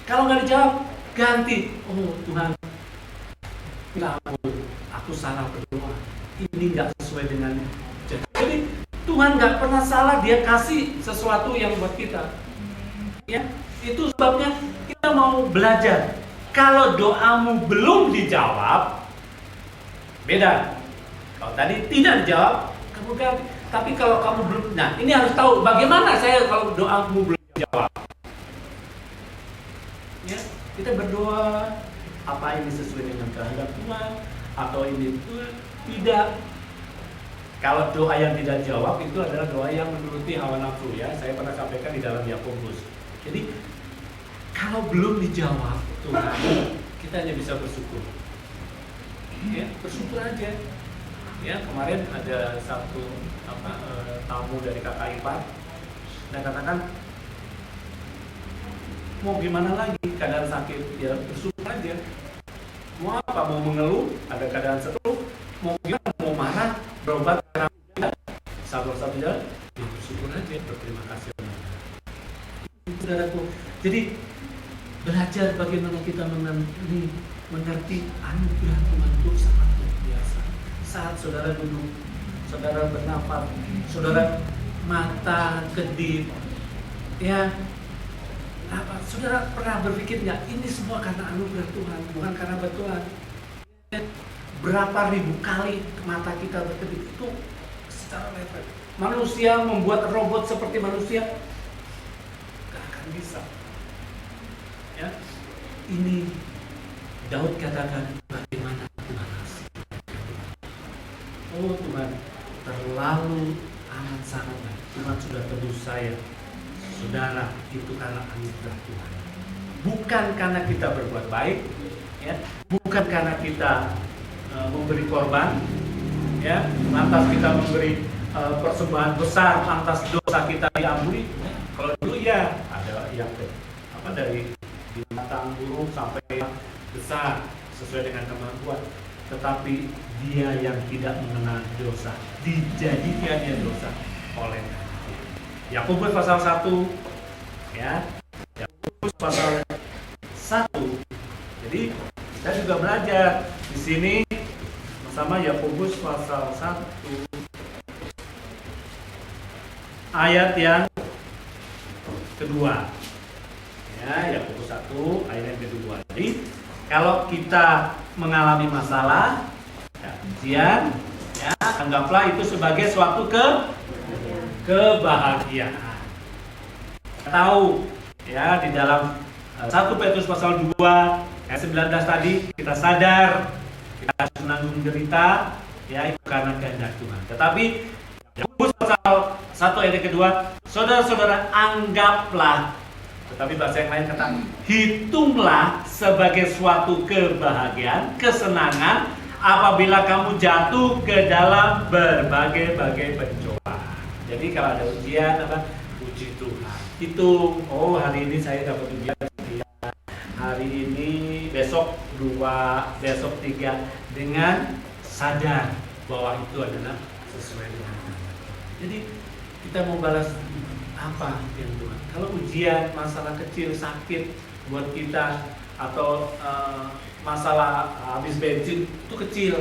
Kalau nggak dijawab, ganti. Oh Tuhan, minta ampun, aku salah berdoa. Ini nggak sesuai dengan. Jadi Tuhan nggak pernah salah, Dia kasih sesuatu yang buat kita. Ya, itu sebabnya kita mau belajar. Kalau doamu belum dijawab, beda. Kalau tadi tidak dijawab, kamu ganti. Tapi kalau kamu belum, nah ini harus tahu bagaimana saya kalau doamu belum dijawab. Ya, kita berdoa, apa ini sesuai dengan kehendak Tuhan atau ini tidak. Kalau doa yang tidak jawab itu adalah doa yang menuruti hawa nafsu, ya. Saya pernah sampaikan di dalam Yakobus. Jadi kalau belum dijawab Tuhan, kita hanya bisa bersyukur. Ya, bersyukur aja. Ya, kemarin ada satu tamu dari kakak ipar dan katakan mau gimana lagi, keadaan sakit, ya bersyukur aja. Mau apa, mau mengeluh, ada keadaan stroke, mau gimana, mau marah, berobat karena tidak satu jalan, ya bersyukur aja, berterima kasih. Saudaraku, jadi belajar bagaimana kita mengerti anugerah Tuhan itu sangat luar biasa. Saat saudara duduk, saudara bernafas, saudara mata kedip, ya, apa? Saudara pernah berpikir nggak? Ini semua karena anugerah Tuhan, bukan karena bantuan. Berapa ribu kali mata kita berkedip itu secara level. Manusia membuat robot seperti manusia, nggak akan bisa. Ya, ini Daud katakan bagaimana Tuhan kasih. Oh Tuhan, terlalu amat sangat baik. Tuhan sudah tebus saya. Saudara, itu karena anugerah Tuhan. Bukan karena kita berbuat baik, ya. Bukan karena kita memberi korban, ya. Lantas kita memberi persembahan besar, lantas dosa kita diampuni. Kalau dulu ya ada yang dari binatang burung sampai besar sesuai dengan kemampuan. Tetapi dia yang tidak mengenal dosa dijadikannya dosa oleh Dia. Yakobus pasal 1, ya. Yakobus pasal 1. Jadi kita juga belajar di sini bersama Yakobus pasal 1 ayat yang kedua. Ya, Yakobus 1 ayat yang kedua. Jadi kalau kita mengalami masalah, ya, ujian, ya, anggaplah itu sebagai suatu kebahagiaan. Tahu, ya, di dalam 1 Petrus pasal 2 ayat 19 tadi kita sadar kita harus menanggung derita, ya, itu karena kehendak Tuhan. Tetapi Yakobus pasal 1 ayat yang kedua, saudara-saudara anggaplah, tetapi bahasa yang lain kata, hitunglah sebagai suatu kebahagiaan, kesenangan apabila kamu jatuh ke dalam berbagai-bagai pencobaan. Jadi kalau ada ujian, puji Tuhan. Hitung, oh hari ini saya dapat ujian, hari ini besok 2, besok 3 dengan sadar bahwa itu adalah sesuai dengan nama. Jadi kita mau balas apa yang Tuhan? Kalau ujian, masalah kecil, sakit buat kita, atau masalah habis bensin itu kecil,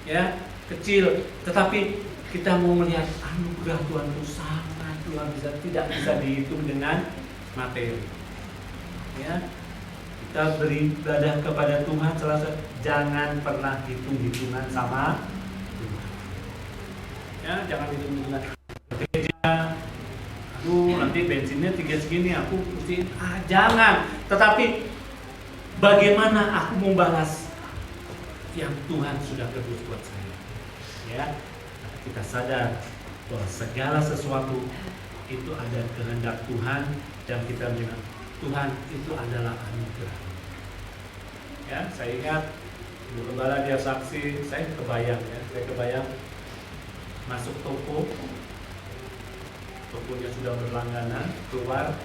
ya kecil. Tetapi kita mau melihat anugerah Tuhan itu sangat luar biasa, tidak bisa dihitung dengan materi. Ya, kita beribadah kepada Tuhan, jangan pernah hitung-hitungan sama Tuhan. Ya, jangan hitung-hitungan. Gereja, aduh nanti bensinnya 3 segini, aku mesti jangan. Tetapi bagaimana aku mau balas yang Tuhan sudah tebus buat saya? Ya, kita sadar bahwa segala sesuatu itu ada kehendak Tuhan, dan kita bilang Tuhan itu adalah anugerah. Ya, saya ingat Ibu Gembala dia saksi, saya kebayang masuk toko, tokonya sudah berlangganan, keluar,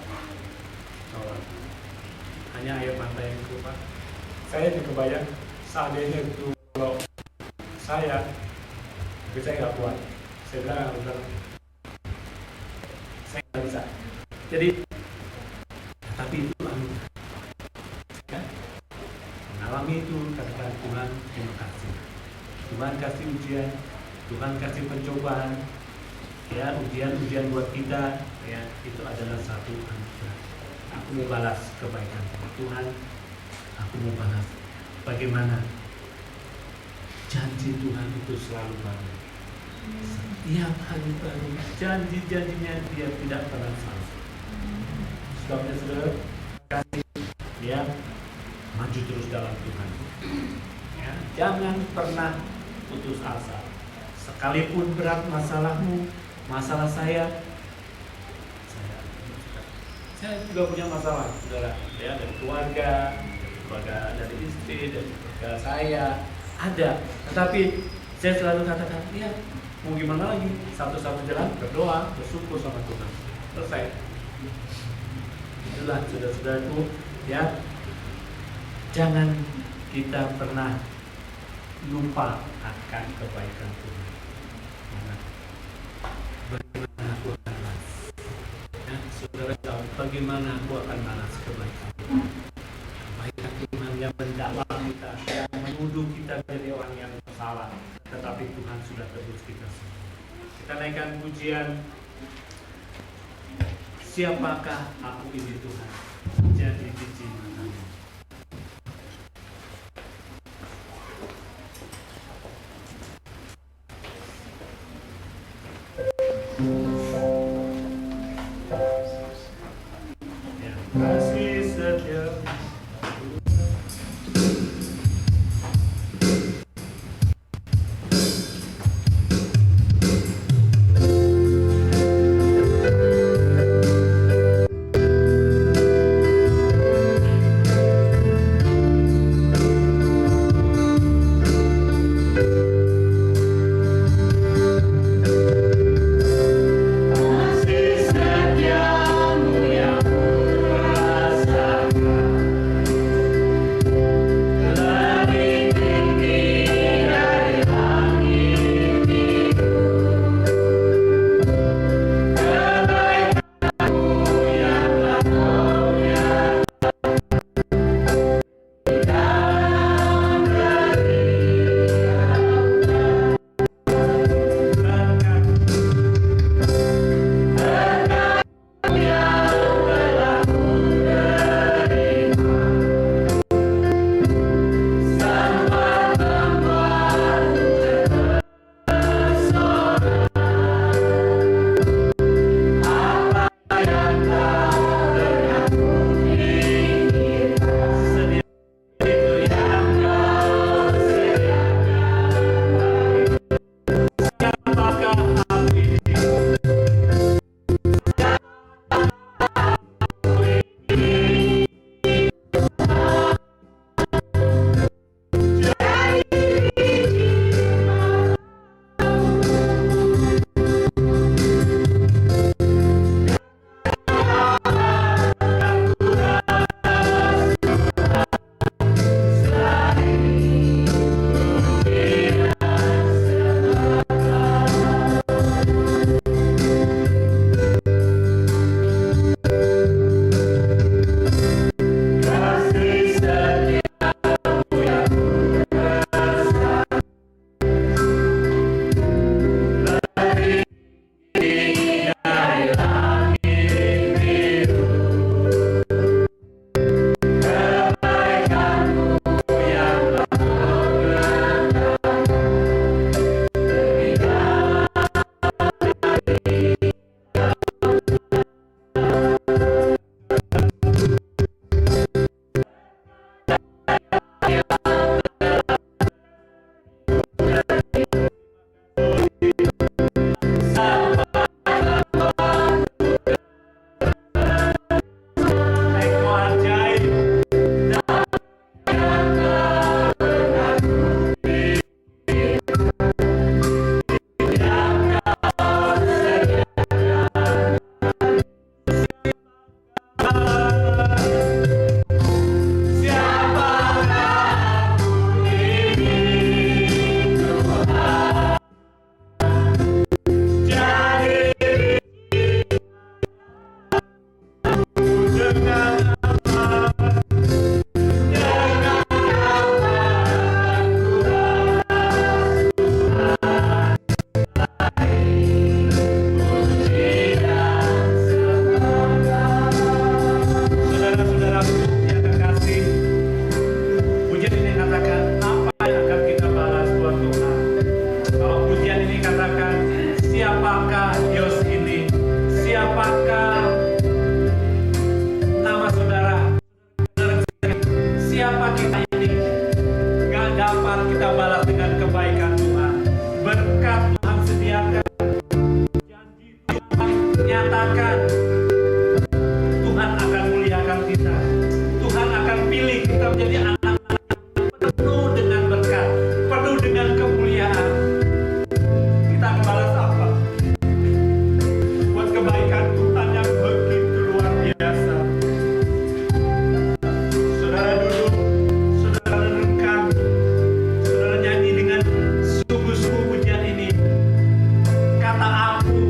hanya air mata yang keluar. Saya kebayang seandainya itu kalau saya nggak kuat, saya bilang saya nggak bisa. Jadi tapi itu anugerah. Ya, mengalami itu katakan Tuhan terima kasih. Tuhan kasih ujian, Tuhan kasih pencobaan, ya ujian buat kita, ya itu adalah satu anugerah. Aku mau balas kebaikan Tuhan, aku mau balas bagaimana janji Tuhan itu selalu baru. Setiap hari baru, janji-janjinya dia tidak pernah salah. Sebabnya saudara kasih ya maju terus dalam Tuhan. Ya, jangan pernah putus asa. Sekalipun berat masalahmu, masalah saya juga punya masalah, saudara. Ya, dari keluarga, dari istri, dari keluarga saya ada. Tetapi saya selalu katakan, ya mau gimana lagi? Satu-satu jalan berdoa, bersyukur sama Tuhan. Selesai. Itulah saudara-saudaraku, ya. Jangan kita pernah lupa akan kebaikan Tuhan. Bagaimana aku akan balas? Ya, saudara tahu bagaimana aku akan balas kebaikan Tuhan? Kebaikan Tuhan yang mendalam kita, yang menuduh kita menjadi orang yang salah, tetapi Tuhan sudah tebus kita semua. Kita naikkan pujian. Siapakah aku ini Tuhan? Jadi biji matamu. Ya, kasih setia. Kasih setiamu yang murah menyatakan Tuhan akan muliakan kita. Tuhan akan pilih kita menjadi anak-anak penuh dengan berkat, penuh dengan kemuliaan. Kita akan balas apa? Buat kebaikan Tuhan yang begitu luar biasa. Saudara duduk, saudara renungkan, saudara nyanyi dengan sungguh-sungguh pujian ini. Kata aku,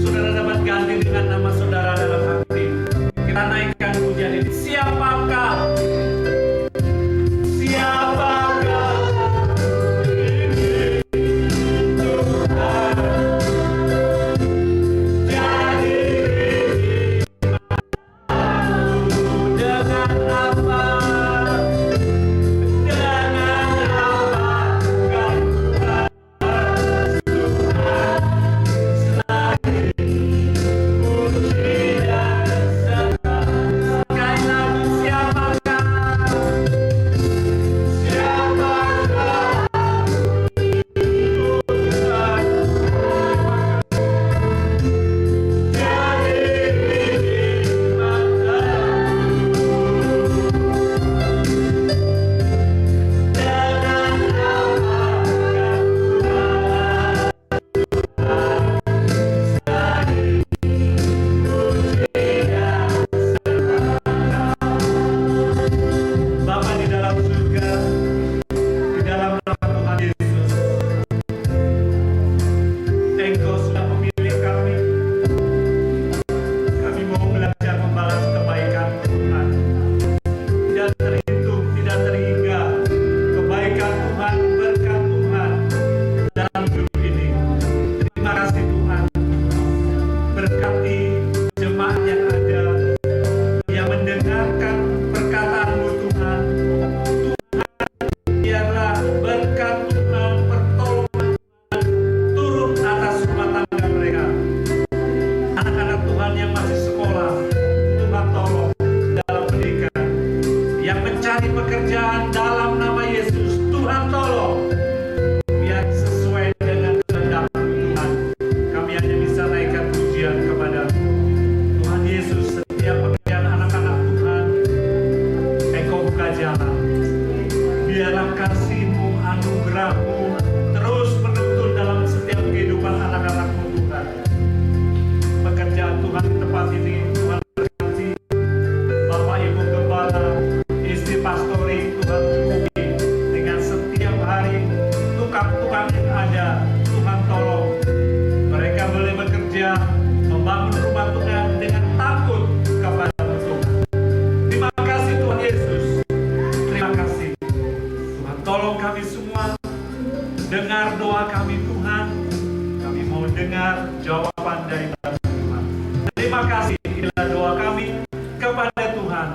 saudara dapat ganti dengan nama saudara dalam hati. Kita naikkan pujian ini. Siapakah? Siapakah ini Tuhan? Jadi dengan apa? Dengan apa kau balas Tuhan? Selain puji dan sembah. Sekali lagi, siapakah? Siapakah Tuhan? Jadi matamu dengan apakah Tuhan? Bapa di dalam surga, di dalam nama Tuhan Yesus, Engkau sudah memilih kami. Kami mau belajar membalas kebaikan Tuhan. Tidak terhitung, tidak terhingga kebaikan Tuhan, berkat Tuhan dalam hidup ini. Terima kasih Tuhan. Berkati jemaat yang ada, yang mendengarkan perkataan-Mu Tuhan. Biarlah berkat Tuhan, pertolongan Tuhan turun atas rumah tangga mereka. Anak-anak Tuhan yang masih sekolah, Tuhan tolong dalam pendidikan. Yang mencari pekerjaan dalam nama Yesus, Tuhan tolong. Biar sesuai dengan kehendak Tuhan. Kami hanya bisa naikkan pujian kepada Tuhan Yesus. Setiap pekerjaan anak-anak Tuhan, Engkau buka jalan. Biarlah kasih-Mu, anugerah-Mu terus menuntun dalam setiap kehidupan anak-anak-Mu Tuhan. Pekerjaan Tuhan di tempat ini, Tuhan berkati. Bapak Ibu Gembala, istri pastori, Tuhan cukupi dengan setiap hari tukang-tukang yang ada. Tuhan tolong mereka boleh bekerja, membangun rumah Tuhan dengan takut kepada Tuhan. Terima kasih Tuhan Yesus. Terima kasih Tuhan, tolong kami semua. Dengar doa kami Tuhan. Kami mau dengar jawaban daripada Tuhan. Terima kasih, inilah doa kami kepada Tuhan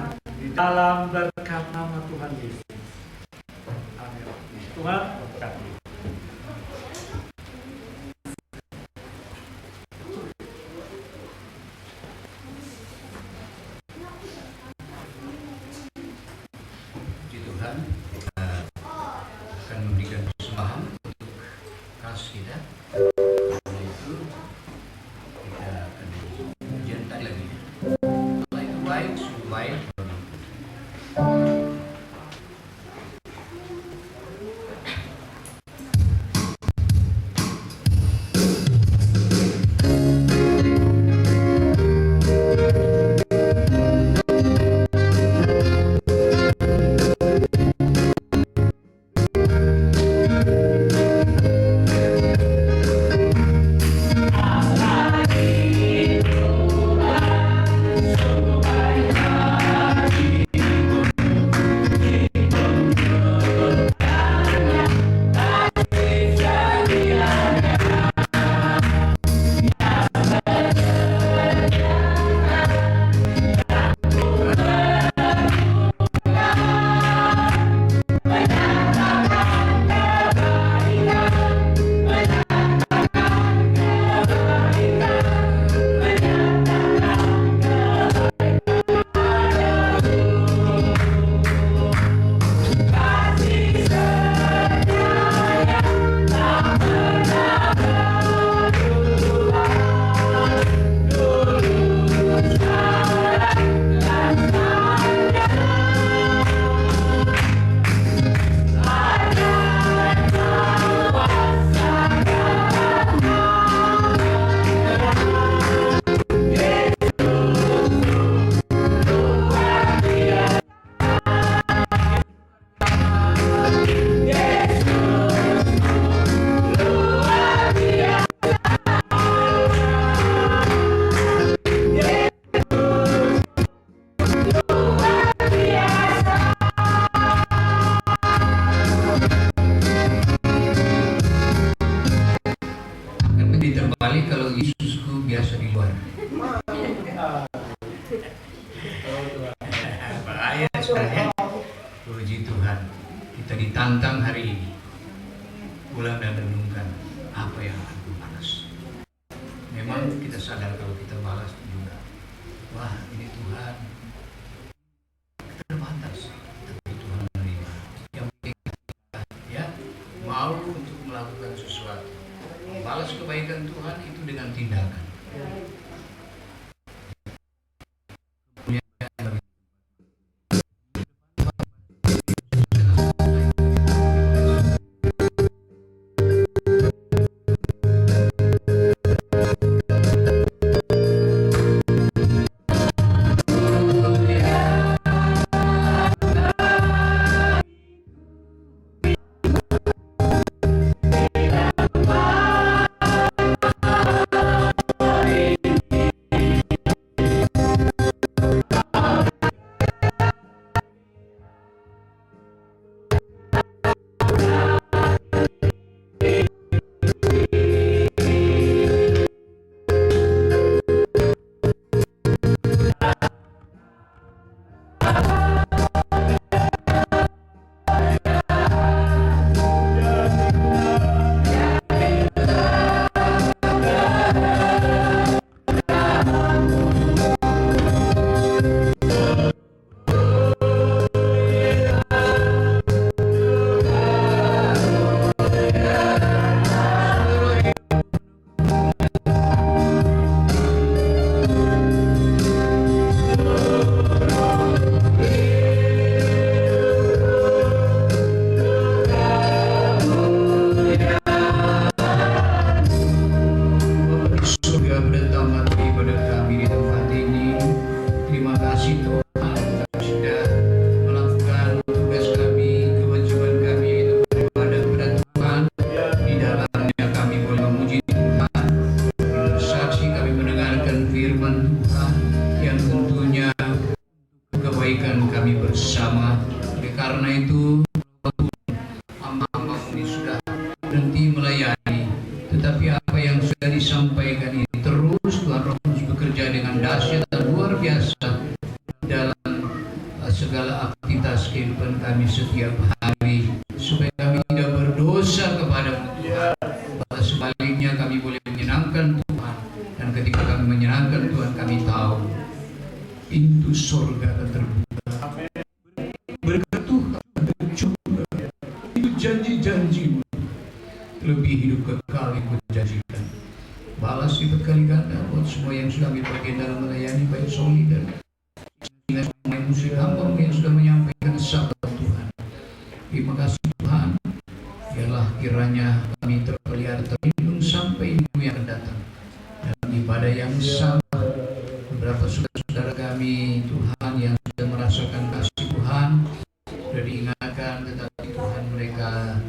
di dalam berkat nama Tuhan Yesus. Amin. Tuhan memberkati. Puji Tuhan, kita akan memberikan persembahan untuk kas kita. Karena itu kita akan ujian tadi lagi. Kalau itu baik, sungguh baik. Tuhan, sungguh baik. Kita ditantang hari ini. Pulang dan renungkan apa yang akan balas. Memang kita sadar kalau kita balas juga, wah ini Tuhan terbatas, tapi Tuhan menerima. Yang penting kita ya mau untuk melakukan sesuatu. Balas kebaikan Tuhan itu dengan tindakan. Lebih hidup kekal yang menjanjikan. Balas di berkali ganda buat semua yang sudah ambil bagian dalam melayani baik Soli dan semua yang muslim hamba yang sudah menyampaikan sabda Tuhan. Terima kasih Tuhan. Biarlah kiranya kami terpelihara terlindung sampai minggu yang akan datang. Dalam ibadah yang sama, beberapa saudara-saudara kami Tuhan yang sudah merasakan kasih Tuhan sudah diingatkan, tetapi Tuhan mereka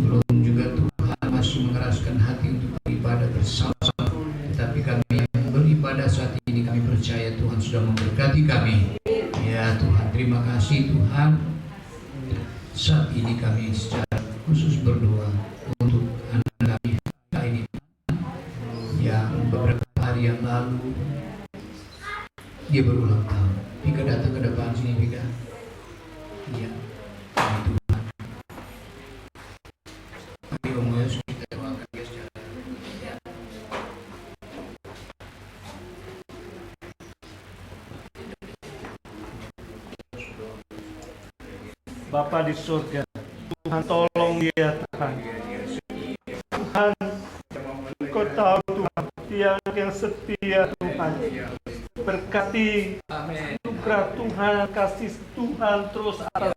belum juga Tuhan masih mengeraskan hati untuk beribadah bersama-sama. Tetapi kami yang beribadah saat ini, kami percaya Tuhan sudah memberkati kami. Ya Tuhan, terima kasih Tuhan. Saat ini kami secara khusus berdoa untuk anak kami ini yang beberapa hari yang lalu dia berulang tahun. Pika datang ke depan sini, Pika. Iya, Tuhan. Bapa di surga, Tuhan tolong dia Tuhan. Tuhan, Engkau tahu Tuhan, dia yang setia Tuhan. Berkati, anugerah Tuhan, kasih Tuhan terus atas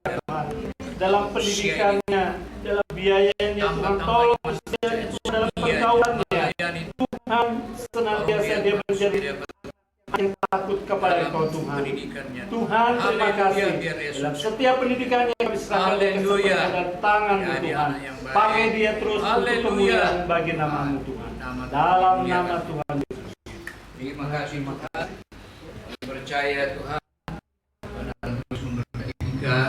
Tuhan. Dalam pendidikannya, dalam biayanya Tuhan, tolong dia dalam pergaulannya. Tuhan senantiasa dia menjadi yang takut kepada Engkau Tuhan. Tuhan, terima kasih. Dalam setiap pendidikannya kami serahkan kepada tangan Tuhan. Pakai dia terus untuk kemuliaan bagi nama-Mu Tuhan. Dalam nama Tuhan Yesus. Terima kasih Tuhan. Percaya Tuhan Tuhan terus memberkati Pika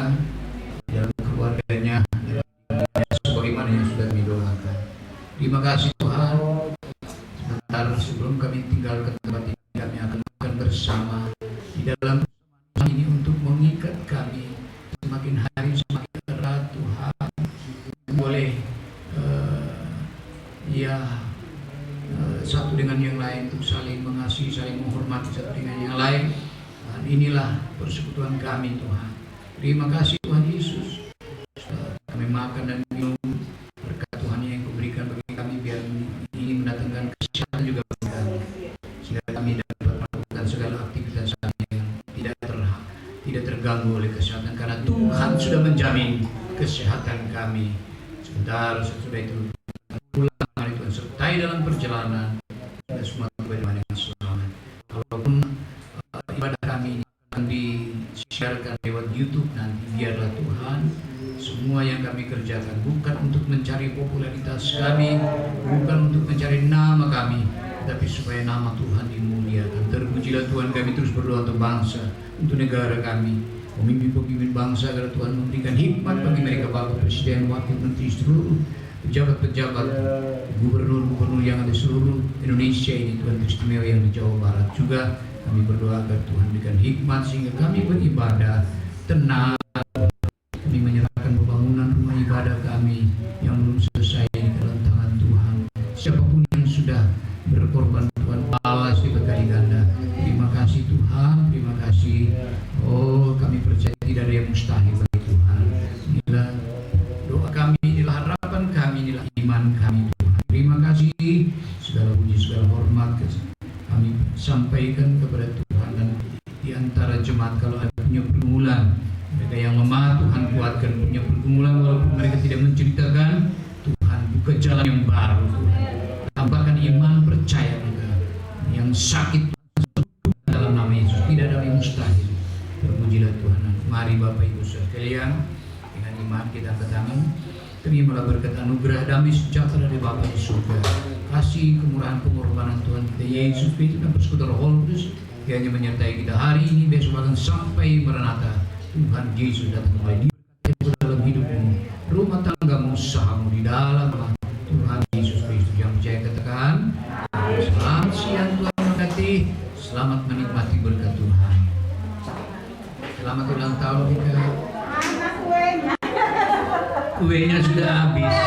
dalam keluarganya sebagaimana yang sudah didoakan. Terima kasih Tuhan. Sebentar sebelum kami tinggal ke tempat ini, kami akan bersama di dalam ini untuk mengikat kami dengan yang lain, untuk saling mengasihi, saling menghormati satu dengan yang lain. Dan inilah persekutuan kami Tuhan. Terima kasih Tuhan Yesus. Kami makan dan minum berkat Tuhan yang Kau berikan bagi kami, biar ini mendatangkan kesehatan juga bagi kami, sehingga kami dapat melakukan segala aktivitas kami yang tidak terganggu oleh kesehatan, karena Tuhan sudah menjamin kesehatan kami. Sesudah itu pulang hari Tuhan sertai dalam perjalanan dan semua bagaimana dengan selamat. Walaupun ibadah kami akan disiarkan lewat YouTube nanti, biarlah Tuhan semua yang kami kerjakan bukan untuk mencari popularitas kami, bukan untuk mencari nama kami, tapi supaya nama Tuhan dimuliakan. Terpujilah Tuhan. Kami terus berdoa untuk bangsa, untuk negara kami, pemimpin-pemimpin bangsa, agar Tuhan memberikan hikmat bagi mereka, Bapak Presiden, Wakil Menteri, seluruh pejabat-pejabat, gubernur-gubernur yang ada seluruh Indonesia ini, Tuhan, istimewa yang di Jawa Barat juga. Kami berdoa agar Tuhan berikan hikmat sehingga kami beribadah tenang. Kami menyerahkan pembangunan rumah ibadah kami yang belum selesai di dalam tangan Tuhan. Siapapun yang sudah berkorban, Tuhan balas berkali ganda. Terima kasih Tuhan, terima kasih. Oh, kami percaya tidak ada yang mustahil bagi Tuhan. Inilah doa kami, inilah harapan kami, inilah iman kami Tuhan. Terima kasih, segala puji, segala hormat kami sampaikan kepada Tuhan. Dan di antara jemaat kalau ada punya pergumulan, mereka yang lemah, Tuhan kuatkan. Punya pergumulan walaupun mereka tidak menceritakan, Tuhan buka jalan yang baru Tuhan. Tambahkan iman, percaya mereka. Yang sakit dalam nama Yesus, tidak ada yang mustahil. Terpujilah Tuhan. Mari Bapak Ibu sekalian, dengan iman kita angkat tangan. Terimalah berkat anugerah damai sejahtera dari Bapa di surga, kasih kemurahan pengorbanan Tuhan kita Yesus Kristus dan persekutuan Roh Kudus kiranya menyertai kita hari ini, besok bahkan sampai Maranatha. Tuhan Yesus datang kembali di dalam hidupmu, rumah tanggamu, usahamu, di dalam Tuhan Yesus Kristus. Yang percaya katakan selamat siang, Tuhan memberkati. Selamat menikmati berkat Tuhan. Selamat ulang tahun Rika. Kuenya sudah habis.